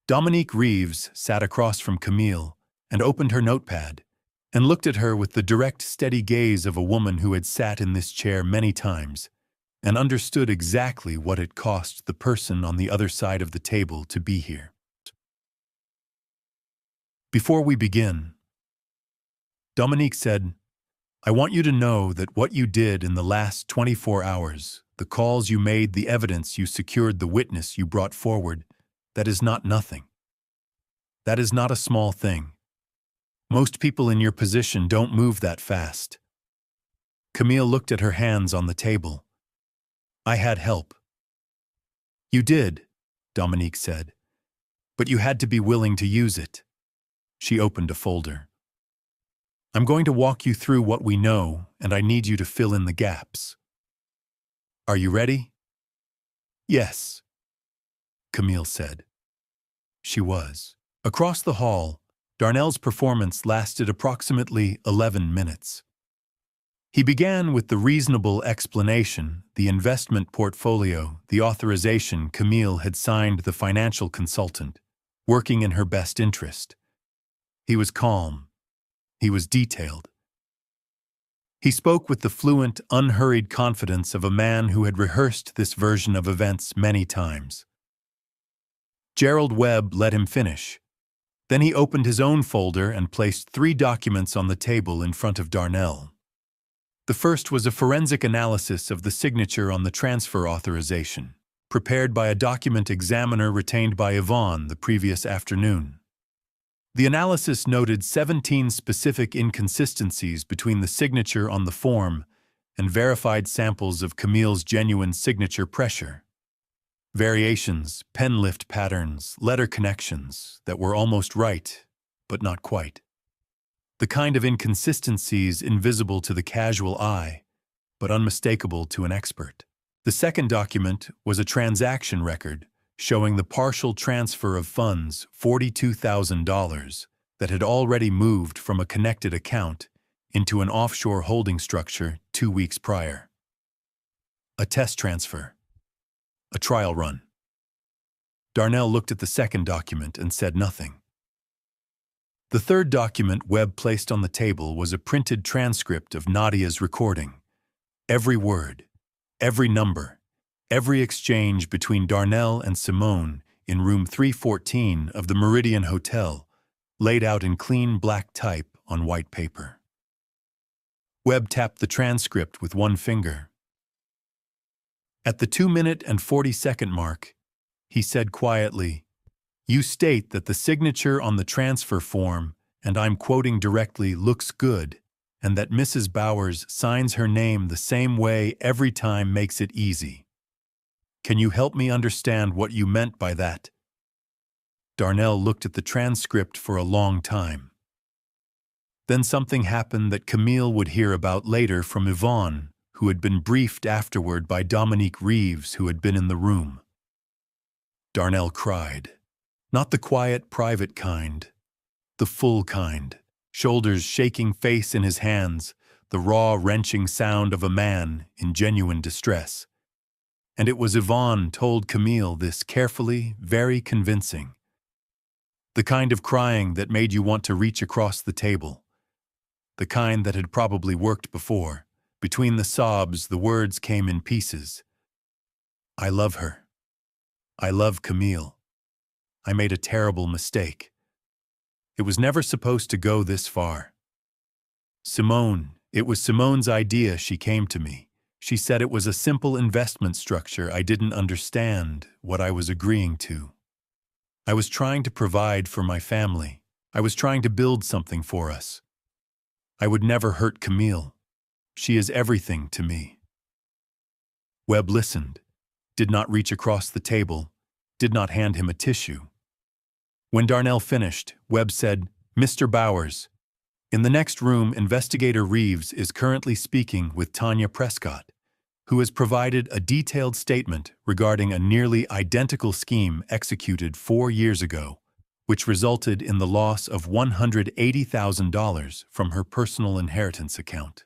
Dominique Reeves sat across from Camille and opened her notepad and looked at her with the direct, steady gaze of a woman who had sat in this chair many times and understood exactly what it cost the person on the other side of the table to be here. "Before we begin," Dominique said, "I want you to know that what you did in the last 24 hours, the calls you made, the evidence you secured, the witness you brought forward, that is not nothing. That is not a small thing. Most people in your position don't move that fast." Camille looked at her hands on the table. "I had help." "You did," Dominique said. But you had to be willing to use it. She opened a folder. I'm going to walk you through what we know, and I need you to fill in the gaps. Are you ready? Yes, Camille said. She was. Across the hall, Darnell's performance lasted approximately 11 minutes. He began with the reasonable explanation, the investment portfolio, the authorization Camille had signed the financial consultant, working in her best interest. He was calm. He was detailed. He spoke with the fluent, unhurried confidence of a man who had rehearsed this version of events many times. Gerald Webb let him finish. Then he opened his own folder and placed 3 documents on the table in front of Darnell. The first was a forensic analysis of the signature on the transfer authorization, prepared by a document examiner retained by Yvonne the previous afternoon. The analysis noted 17 specific inconsistencies between the signature on the form and verified samples of Camille's genuine signature pressure. Variations, pen lift patterns, letter connections that were almost right, but not quite. The kind of inconsistencies invisible to the casual eye, but unmistakable to an expert. The second document was a transaction record showing the partial transfer of funds, $42,000, that had already moved from a connected account into an offshore holding structure 2 weeks prior. A test transfer. A trial run. Darnell looked at the second document and said nothing. The third document Webb placed on the table was a printed transcript of Nadia's recording. Every word, every number, every exchange between Darnell and Simone in room 314 of the Meridian Hotel, laid out in clean black type on white paper. Webb tapped the transcript with one finger. At the 2-minute and 40-second mark, he said quietly, "You state that the signature on the transfer form, and I'm quoting directly, looks good, and that Mrs. Bowers signs her name the same way every time makes it easy. Can you help me understand what you meant by that?" Darnell looked at the transcript for a long time. Then something happened that Camille would hear about later from Yvonne, who had been briefed afterward by Dominique Reeves, who had been in the room. Darnell cried. Not the quiet, private kind. The full kind. Shoulders shaking, face in his hands, the raw, wrenching sound of a man in genuine distress. And it was Yvonne told Camille this carefully, very convincing. The kind of crying that made you want to reach across the table. The kind that had probably worked before. Between the sobs, the words came in pieces. I love her. I love Camille. I made a terrible mistake. It was never supposed to go this far. Simone, it was Simone's idea. She came to me. She said it was a simple investment structure. I didn't understand what I was agreeing to. I was trying to provide for my family. I was trying to build something for us. I would never hurt Camille. She is everything to me. Webb listened, did not reach across the table, did not hand him a tissue. When Darnell finished, Webb said, "Mr. Bowers, in the next room, Investigator Reeves is currently speaking with Tanya Prescott, who has provided a detailed statement regarding a nearly identical scheme executed 4 years ago, which resulted in the loss of $180,000 from her personal inheritance account.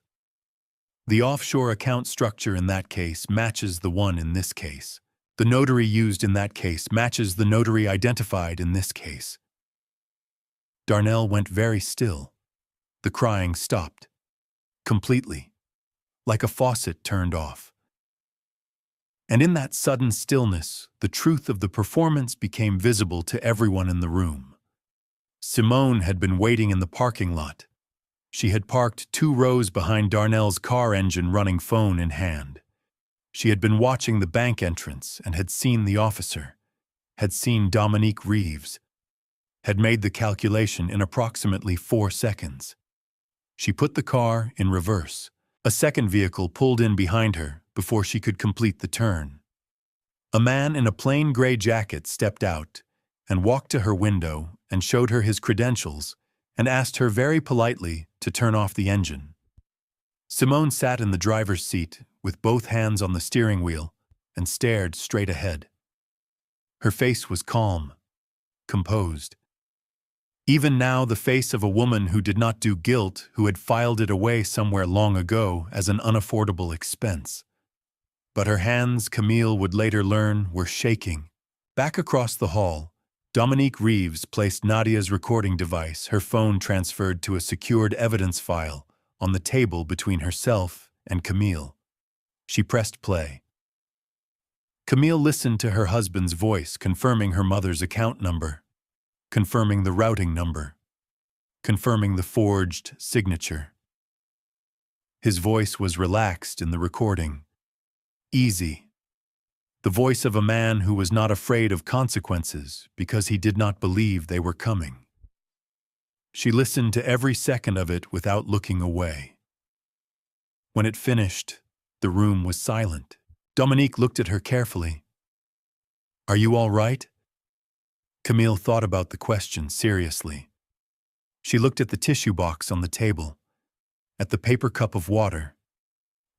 The offshore account structure in that case matches the one in this case. The notary used in that case matches the notary identified in this case." Darnell went very still. The crying stopped. Completely. Like a faucet turned off. And in that sudden stillness, the truth of the performance became visible to everyone in the room. Simone had been waiting in the parking lot. She had parked 2 rows behind Darnell's car engine, running phone in hand. She had been watching the bank entrance and had seen the officer, had seen Dominique Reeves, had made the calculation in approximately 4 seconds. She put the car in reverse. A second vehicle pulled in behind her before she could complete the turn. A man in a plain gray jacket stepped out and walked to her window and showed her his credentials and asked her very politely to turn off the engine. Simone sat in the driver's seat with both hands on the steering wheel and stared straight ahead. Her face was calm, composed. Even now, the face of a woman who did not do guilt, who had filed it away somewhere long ago as an unaffordable expense. But her hands, Camille would later learn, were shaking. Back across the hall, Dominique Reeves placed Nadia's recording device, her phone transferred to a secured evidence file, on the table between herself and Camille. She pressed play. Camille listened to her husband's voice confirming her mother's account number, confirming the routing number, confirming the forged signature. His voice was relaxed in the recording, easy. The voice of a man who was not afraid of consequences because he did not believe they were coming. She listened to every second of it without looking away. When it finished, the room was silent. Dominique looked at her carefully. "Are you all right?" Camille thought about the question seriously. She looked at the tissue box on the table, at the paper cup of water,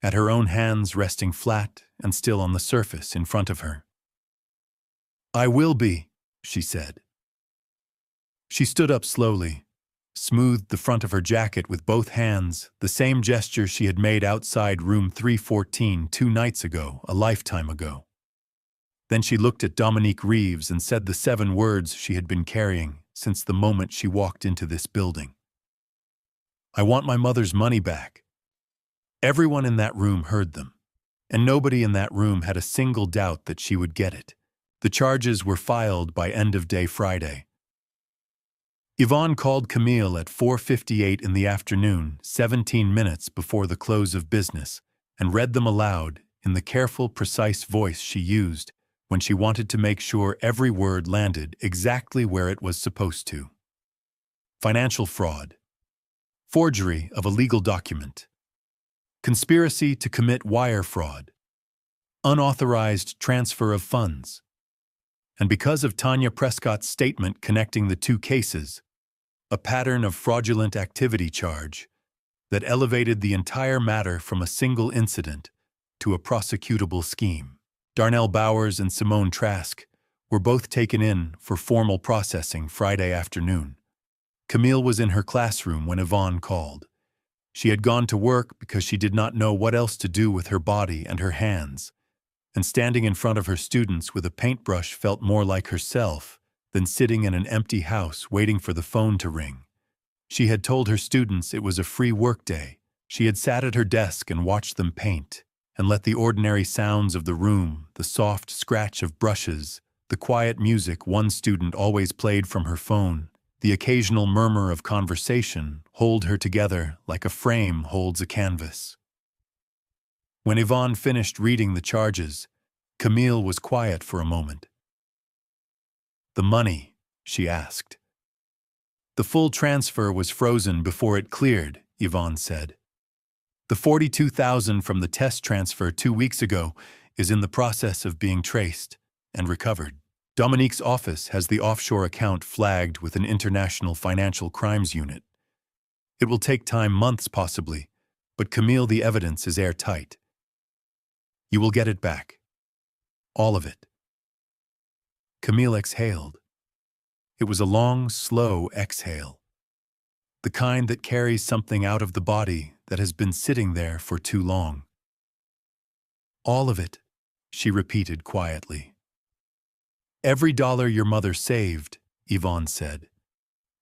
at her own hands resting flat and still on the surface in front of her. "I will be," she said. She stood up slowly, smoothed the front of her jacket with both hands, the same gesture she had made outside room 314 2 nights ago, a lifetime ago. Then she looked at Dominique Reeves and said the 7 words she had been carrying since the moment she walked into this building. "I want my mother's money back." Everyone in that room heard them, and nobody in that room had a single doubt that she would get it. The charges were filed by end-of-day Friday. Yvonne called Camille at 4:58 in the afternoon, 17 minutes before the close of business, and read them aloud in the careful, precise voice she used when she wanted to make sure every word landed exactly where it was supposed to. Financial fraud. Forgery of a legal document. Conspiracy to commit wire fraud. Unauthorized transfer of funds. And because of Tanya Prescott's statement connecting the 2 cases, a pattern of fraudulent activity charge that elevated the entire matter from a single incident to a prosecutable scheme. Darnell Bowers and Simone Trask were both taken in for formal processing Friday afternoon. Camille was in her classroom when Yvonne called. She had gone to work because she did not know what else to do with her body and her hands, and standing in front of her students with a paintbrush felt more like herself than sitting in an empty house waiting for the phone to ring. She had told her students it was a free workday. She had sat at her desk and watched them paint, and let the ordinary sounds of the room, the soft scratch of brushes, the quiet music one student always played from her phone, the occasional murmur of conversation hold her together like a frame holds a canvas. When Yvonne finished reading the charges, Camille was quiet for a moment. "The money?" she asked. "The full transfer was frozen before it cleared," Yvonne said. "The $42,000 from the test transfer 2 weeks ago is in the process of being traced and recovered. Dominique's office has the offshore account flagged with an international financial crimes unit. It will take time, months possibly, but Camille, the evidence is airtight. You will get it back. All of it." Camille exhaled. It was a long, slow exhale. The kind that carries something out of the body that has been sitting there for too long. "All of it," she repeated quietly. "Every dollar your mother saved," Yvonne said.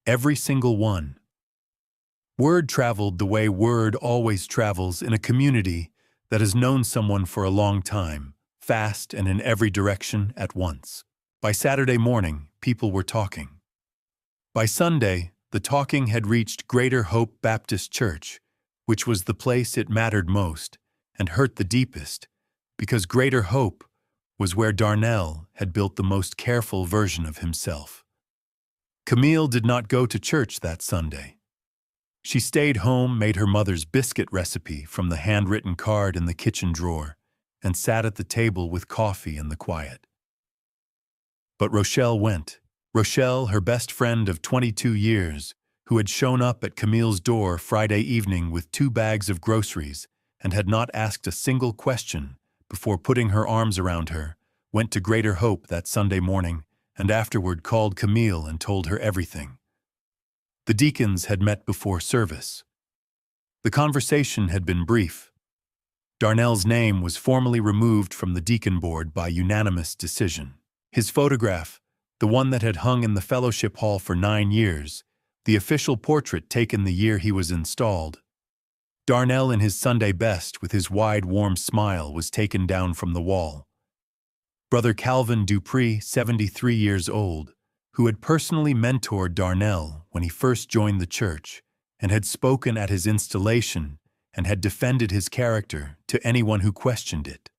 "Every single one." Word traveled the way word always travels in a community that has known someone for a long time, fast and in every direction at once. By Saturday morning, people were talking. By Sunday, the talking had reached Greater Hope Baptist Church, which was the place it mattered most and hurt the deepest, because Greater Hope was where Darnell had built the most careful version of himself. Camille did not go to church that Sunday. She stayed home, made her mother's biscuit recipe from the handwritten card in the kitchen drawer, and sat at the table with coffee in the quiet. But Rochelle went. Rochelle, her best friend of 22 years, who had shown up at Camille's door Friday evening with 2 bags of groceries and had not asked a single question before putting her arms around her, went to Greater Hope that Sunday morning and afterward called Camille and told her everything. The deacons had met before service. The conversation had been brief. Darnell's name was formally removed from the deacon board by unanimous decision. His photograph, the one that had hung in the fellowship hall for 9 years, the official portrait taken the year he was installed. Darnell in his Sunday best with his wide, warm smile was taken down from the wall. Brother Calvin Dupree, 73 years old, who had personally mentored Darnell when he first joined the church and had spoken at his installation and had defended his character to anyone who questioned it.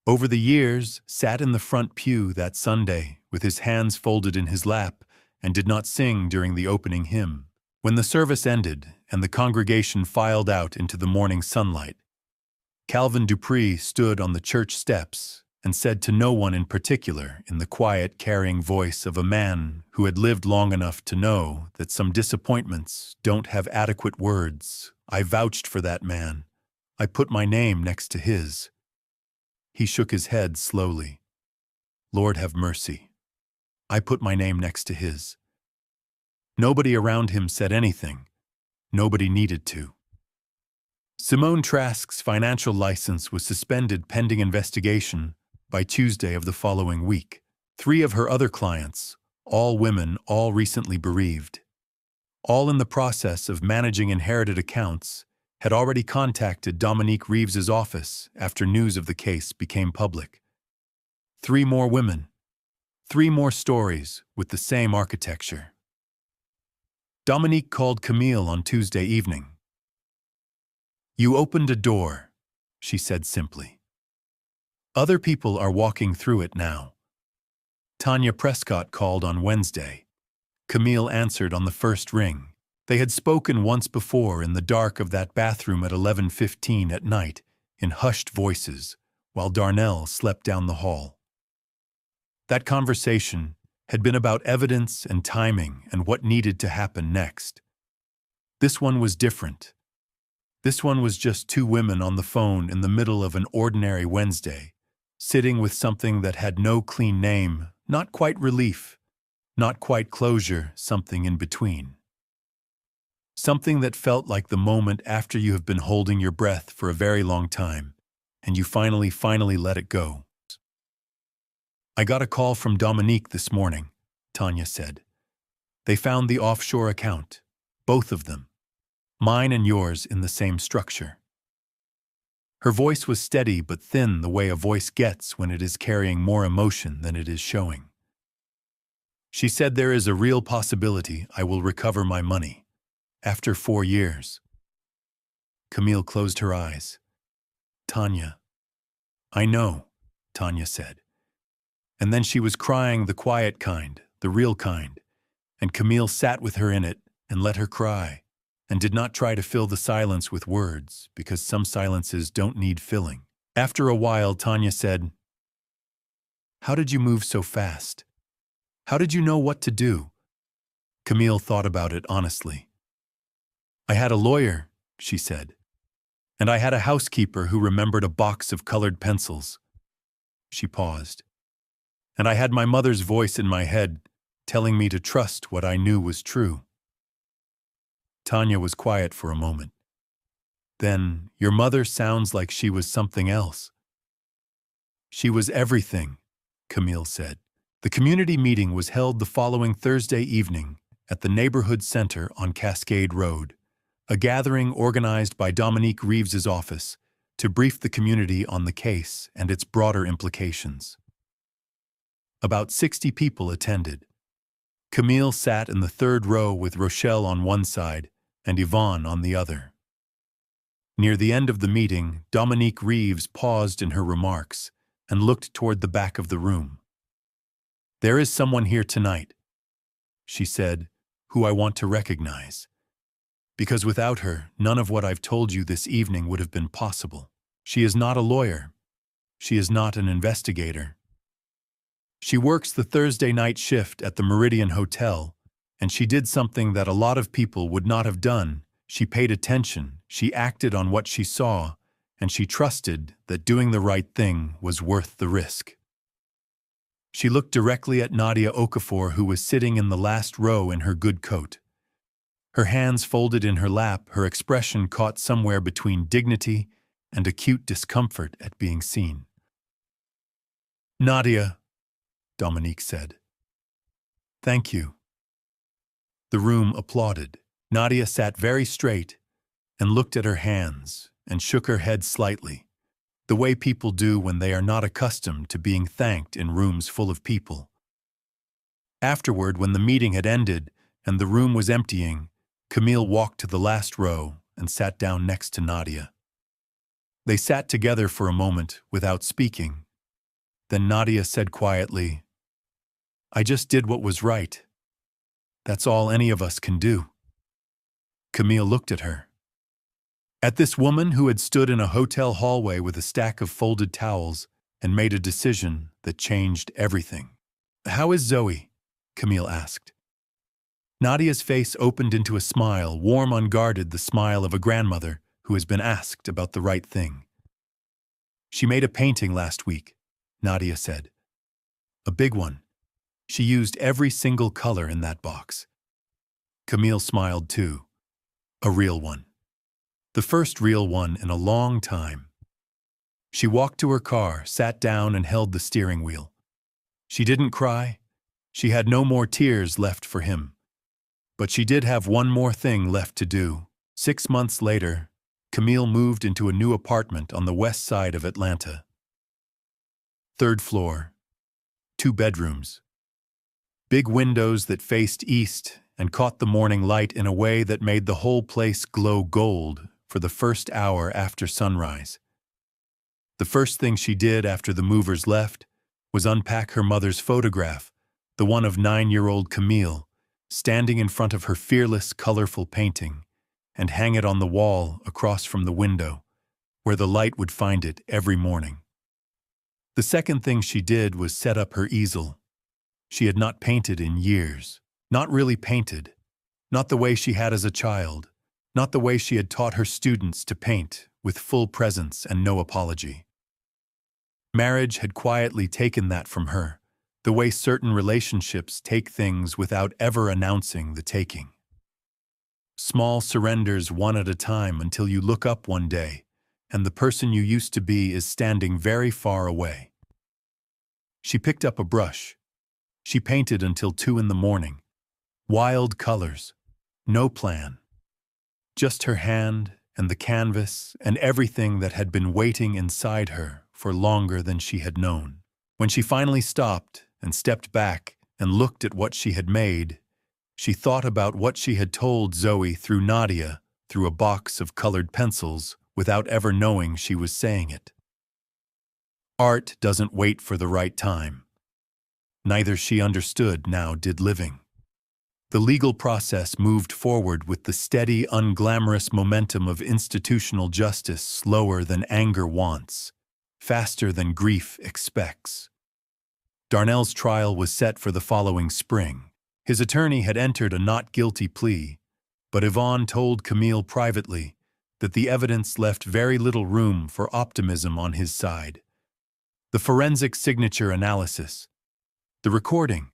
Over the years, sat in the front pew that Sunday with his hands folded in his lap and did not sing during the opening hymn. When the service ended and the congregation filed out into the morning sunlight, Calvin Dupree stood on the church steps and said to no one in particular in the quiet, carrying voice of a man who had lived long enough to know that some disappointments don't have adequate words, "I vouched for that man. I put my name next to his." He shook his head slowly. "Lord have mercy. I put my name next to his." Nobody around him said anything. Nobody needed to. Simone Trask's financial license was suspended pending investigation by Tuesday of the following week. 3 of her other clients, all women, all recently bereaved, all in the process of managing inherited accounts, had already contacted Dominique Reeves's office after news of the case became public. 3 more women, 3 more stories with the same architecture. Dominique called Camille on Tuesday evening. "You opened a door," she said simply. "Other people are walking through it now." Tanya Prescott called on Wednesday. Camille answered on the first ring. They had spoken once before in the dark of that bathroom at 11:15 at night, in hushed voices, while Darnell slept down the hall. That conversation had been about evidence and timing and what needed to happen next. This one was different. This one was just 2 women on the phone in the middle of an ordinary Wednesday, sitting with something that had no clean name, not quite relief, not quite closure, something in between. Something that felt like the moment after you have been holding your breath for a very long time, and you finally let it go. "I got a call from Dominique this morning," Tanya said. "They found the offshore account, both of them, mine and yours in the same structure." Her voice was steady but thin, the way a voice gets when it is carrying more emotion than it is showing. She said, "There is a real possibility I will recover my money, after 4 years." Camille closed her eyes. "Tanya." "I know," Tanya said. And then she was crying the quiet kind, the real kind, and Camille sat with her in it and let her cry, and did not try to fill the silence with words, because some silences don't need filling. After a while, Tanya said, "How did you move so fast? How did you know what to do?" Camille thought about it honestly. "I had a lawyer," she said, "and I had a housekeeper who remembered a box of colored pencils." She paused. "And I had my mother's voice in my head, telling me to trust what I knew was true." Tanya was quiet for a moment. "Then, your mother sounds like she was something else." "She was everything," Camille said. The community meeting was held the following Thursday evening at the neighborhood center on Cascade Road, a gathering organized by Dominique Reeves's office to brief the community on the case and its broader implications. About 60 people attended. Camille sat in the 3rd row with Rochelle on one side and Yvonne on the other. Near the end of the meeting, Dominique Reeves paused in her remarks and looked toward the back of the room. "There is someone here tonight," she said, "who I want to recognize. Because without her, none of what I've told you this evening would have been possible. She is not a lawyer. She is not an investigator. She works the Thursday night shift at the Meridian Hotel, and she did something that a lot of people would not have done. She paid attention, she acted on what she saw, and she trusted that doing the right thing was worth the risk. She looked directly at Nadia Okafor, who was sitting in the last row in her good coat. Her hands folded in her lap, her expression caught somewhere between dignity and acute discomfort at being seen. "Nadia," Dominique said. "Thank you." The room applauded. Nadia sat very straight and looked at her hands and shook her head slightly, the way people do when they are not accustomed to being thanked in rooms full of people. Afterward, when the meeting had ended and the room was emptying, Camille walked to the last row and sat down next to Nadia. They sat together for a moment without speaking. Then Nadia said quietly, "I just did what was right. That's all any of us can do." Camille looked at her. At this woman who had stood in a hotel hallway with a stack of folded towels and made a decision that changed everything. "How is Zoe?" Camille asked. Nadia's face opened into a smile, warm, unguarded, the smile of a grandmother who has been asked about the right thing. "She made a painting last week," Nadia said. "A big one. She used every single color in that box." Camille smiled too. "A real one. The first real one in a long time." She walked to her car, sat down, and held the steering wheel. She didn't cry. She had no more tears left for him. But she did have one more thing left to do. 6 months later, Camille moved into a new apartment on the west side of Atlanta. 3rd floor, 2 bedrooms. Big windows that faced east and caught the morning light in a way that made the whole place glow gold for the first hour after sunrise. The first thing she did after the movers left was unpack her mother's photograph, the one of 9-year-old Camille, standing in front of her fearless, colorful painting, and hang it on the wall across from the window, where the light would find it every morning. The second thing she did was set up her easel. She had not painted in years, not really painted, not the way she had as a child, not the way she had taught her students to paint, with full presence and no apology. Marriage had quietly taken that from her, the way certain relationships take things without ever announcing the taking. Small surrenders one at a time until you look up one day, and the person you used to be is standing very far away. She picked up a brush. She painted until 2 in the morning. Wild colors, no plan. Just her hand and the canvas and everything that had been waiting inside her for longer than she had known. When she finally stopped and stepped back and looked at what she had made, she thought about what she had told Zoe through Nadia, through a box of colored pencils, without ever knowing she was saying it. Art doesn't wait for the right time. Neither she understood now did living. The legal process moved forward with the steady, unglamorous momentum of institutional justice, slower than anger wants, faster than grief expects. Darnell's trial was set for the following spring. His attorney had entered a not guilty plea, but Yvonne told Camille privately that the evidence left very little room for optimism on his side. The forensic signature analysis, the recording,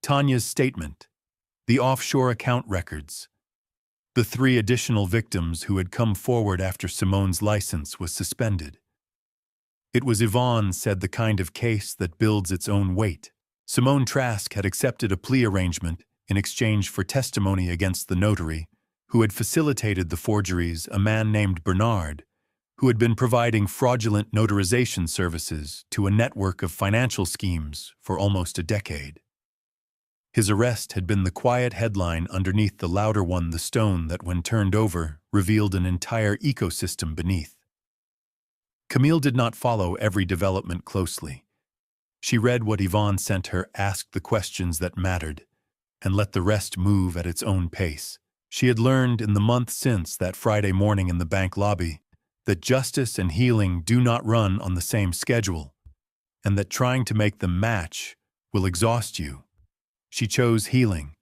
Tanya's statement, the offshore account records, the 3 additional victims who had come forward after Simone's license was suspended. It was, Yvonne said, the kind of case that builds its own weight. Simone Trask had accepted a plea arrangement in exchange for testimony against the notary, who had facilitated the forgeries, a man named Bernard, who had been providing fraudulent notarization services to a network of financial schemes for almost a decade. His arrest had been the quiet headline underneath the louder one, the stone that, when turned over, revealed an entire ecosystem beneath. Camille did not follow every development closely. She read what Yvonne sent her, asked the questions that mattered, and let the rest move at its own pace. She had learned in the month since that Friday morning in the bank lobby that justice and healing do not run on the same schedule, and that trying to make them match will exhaust you. She chose healing.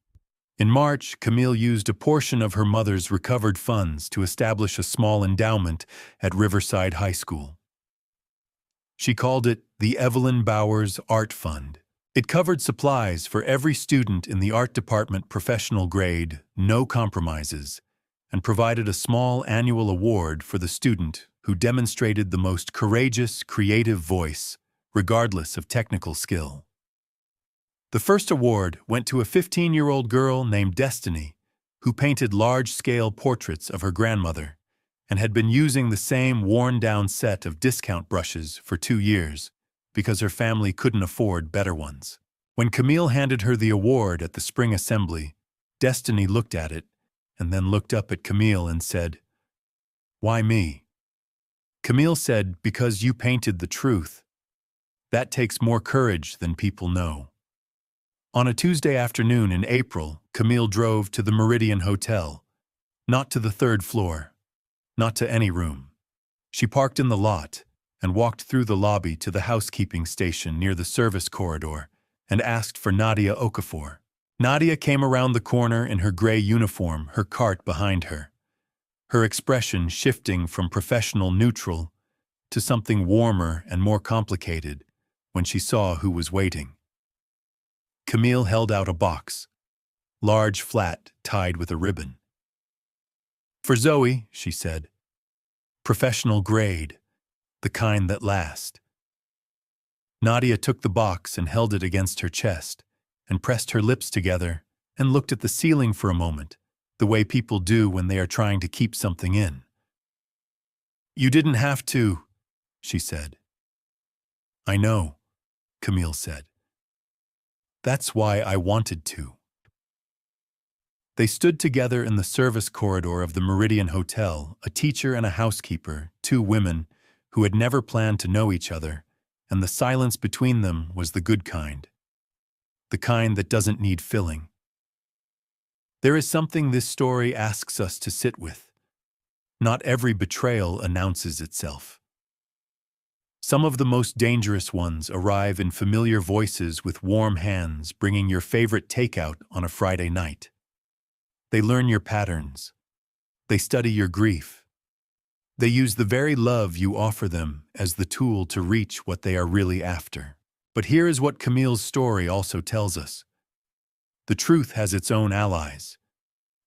In March, Camille used a portion of her mother's recovered funds to establish a small endowment at Riverside High School. She called it the Evelyn Bowers Art Fund. It covered supplies for every student in the art department professional grade, no compromises, and provided a small annual award for the student who demonstrated the most courageous, creative voice, regardless of technical skill. The first award went to a 15-year-old girl named Destiny, who painted large-scale portraits of her grandmother and had been using the same worn-down set of discount brushes for 2 years because her family couldn't afford better ones. When Camille handed her the award at the spring assembly, Destiny looked at it and then looked up at Camille and said, "Why me?" Camille said, "Because you painted the truth. That takes more courage than people know." On a Tuesday afternoon in April, Camille drove to the Meridian Hotel, not to the 3rd floor, not to any room. She parked in the lot and walked through the lobby to the housekeeping station near the service corridor and asked for Nadia Okafor. Nadia came around the corner in her gray uniform, her cart behind her, her expression shifting from professional neutral to something warmer and more complicated when she saw who was waiting. Camille held out a box, large, flat, tied with a ribbon. "For Zoe," she said. "Professional grade, the kind that last." Nadia took the box and held it against her chest and pressed her lips together and looked at the ceiling for a moment, the way people do when they are trying to keep something in. "You didn't have to," she said. "I know," Camille said. "That's why I wanted to." They stood together in the service corridor of the Meridian Hotel, a teacher and a housekeeper, 2 women who had never planned to know each other, and the silence between them was the good kind, the kind that doesn't need filling. There is something this story asks us to sit with. Not every betrayal announces itself. Some of the most dangerous ones arrive in familiar voices with warm hands bringing your favorite takeout on a Friday night. They learn your patterns. They study your grief. They use the very love you offer them as the tool to reach what they are really after. But here is what Camille's story also tells us. The truth has its own allies.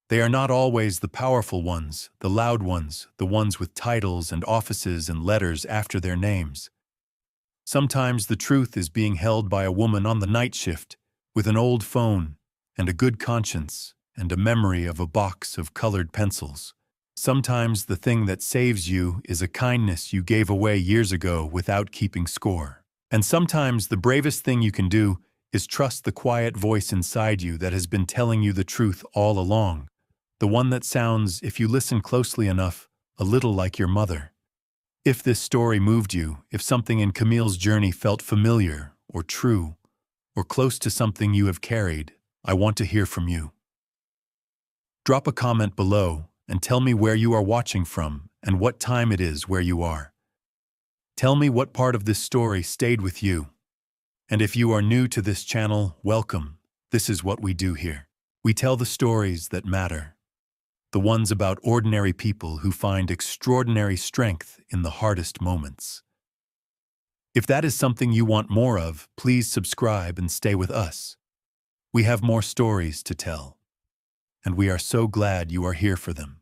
They are not always the powerful ones, the loud ones, the ones with titles and offices and letters after their names. Sometimes the truth is being held by a woman on the night shift with an old phone and a good conscience and a memory of a box of colored pencils. Sometimes the thing that saves you is a kindness you gave away years ago without keeping score. And sometimes the bravest thing you can do is trust the quiet voice inside you that has been telling you the truth all along. The one that sounds, if you listen closely enough, a little like your mother. If this story moved you, if something in Camille's journey felt familiar or true or close to something you have carried, I want to hear from you. Drop a comment below and tell me where you are watching from and what time it is where you are. Tell me what part of this story stayed with you. And if you are new to this channel, welcome. This is what we do here. We tell the stories that matter. The ones about ordinary people who find extraordinary strength in the hardest moments. If that is something you want more of, please subscribe and stay with us. We have more stories to tell, and we are so glad you are here for them.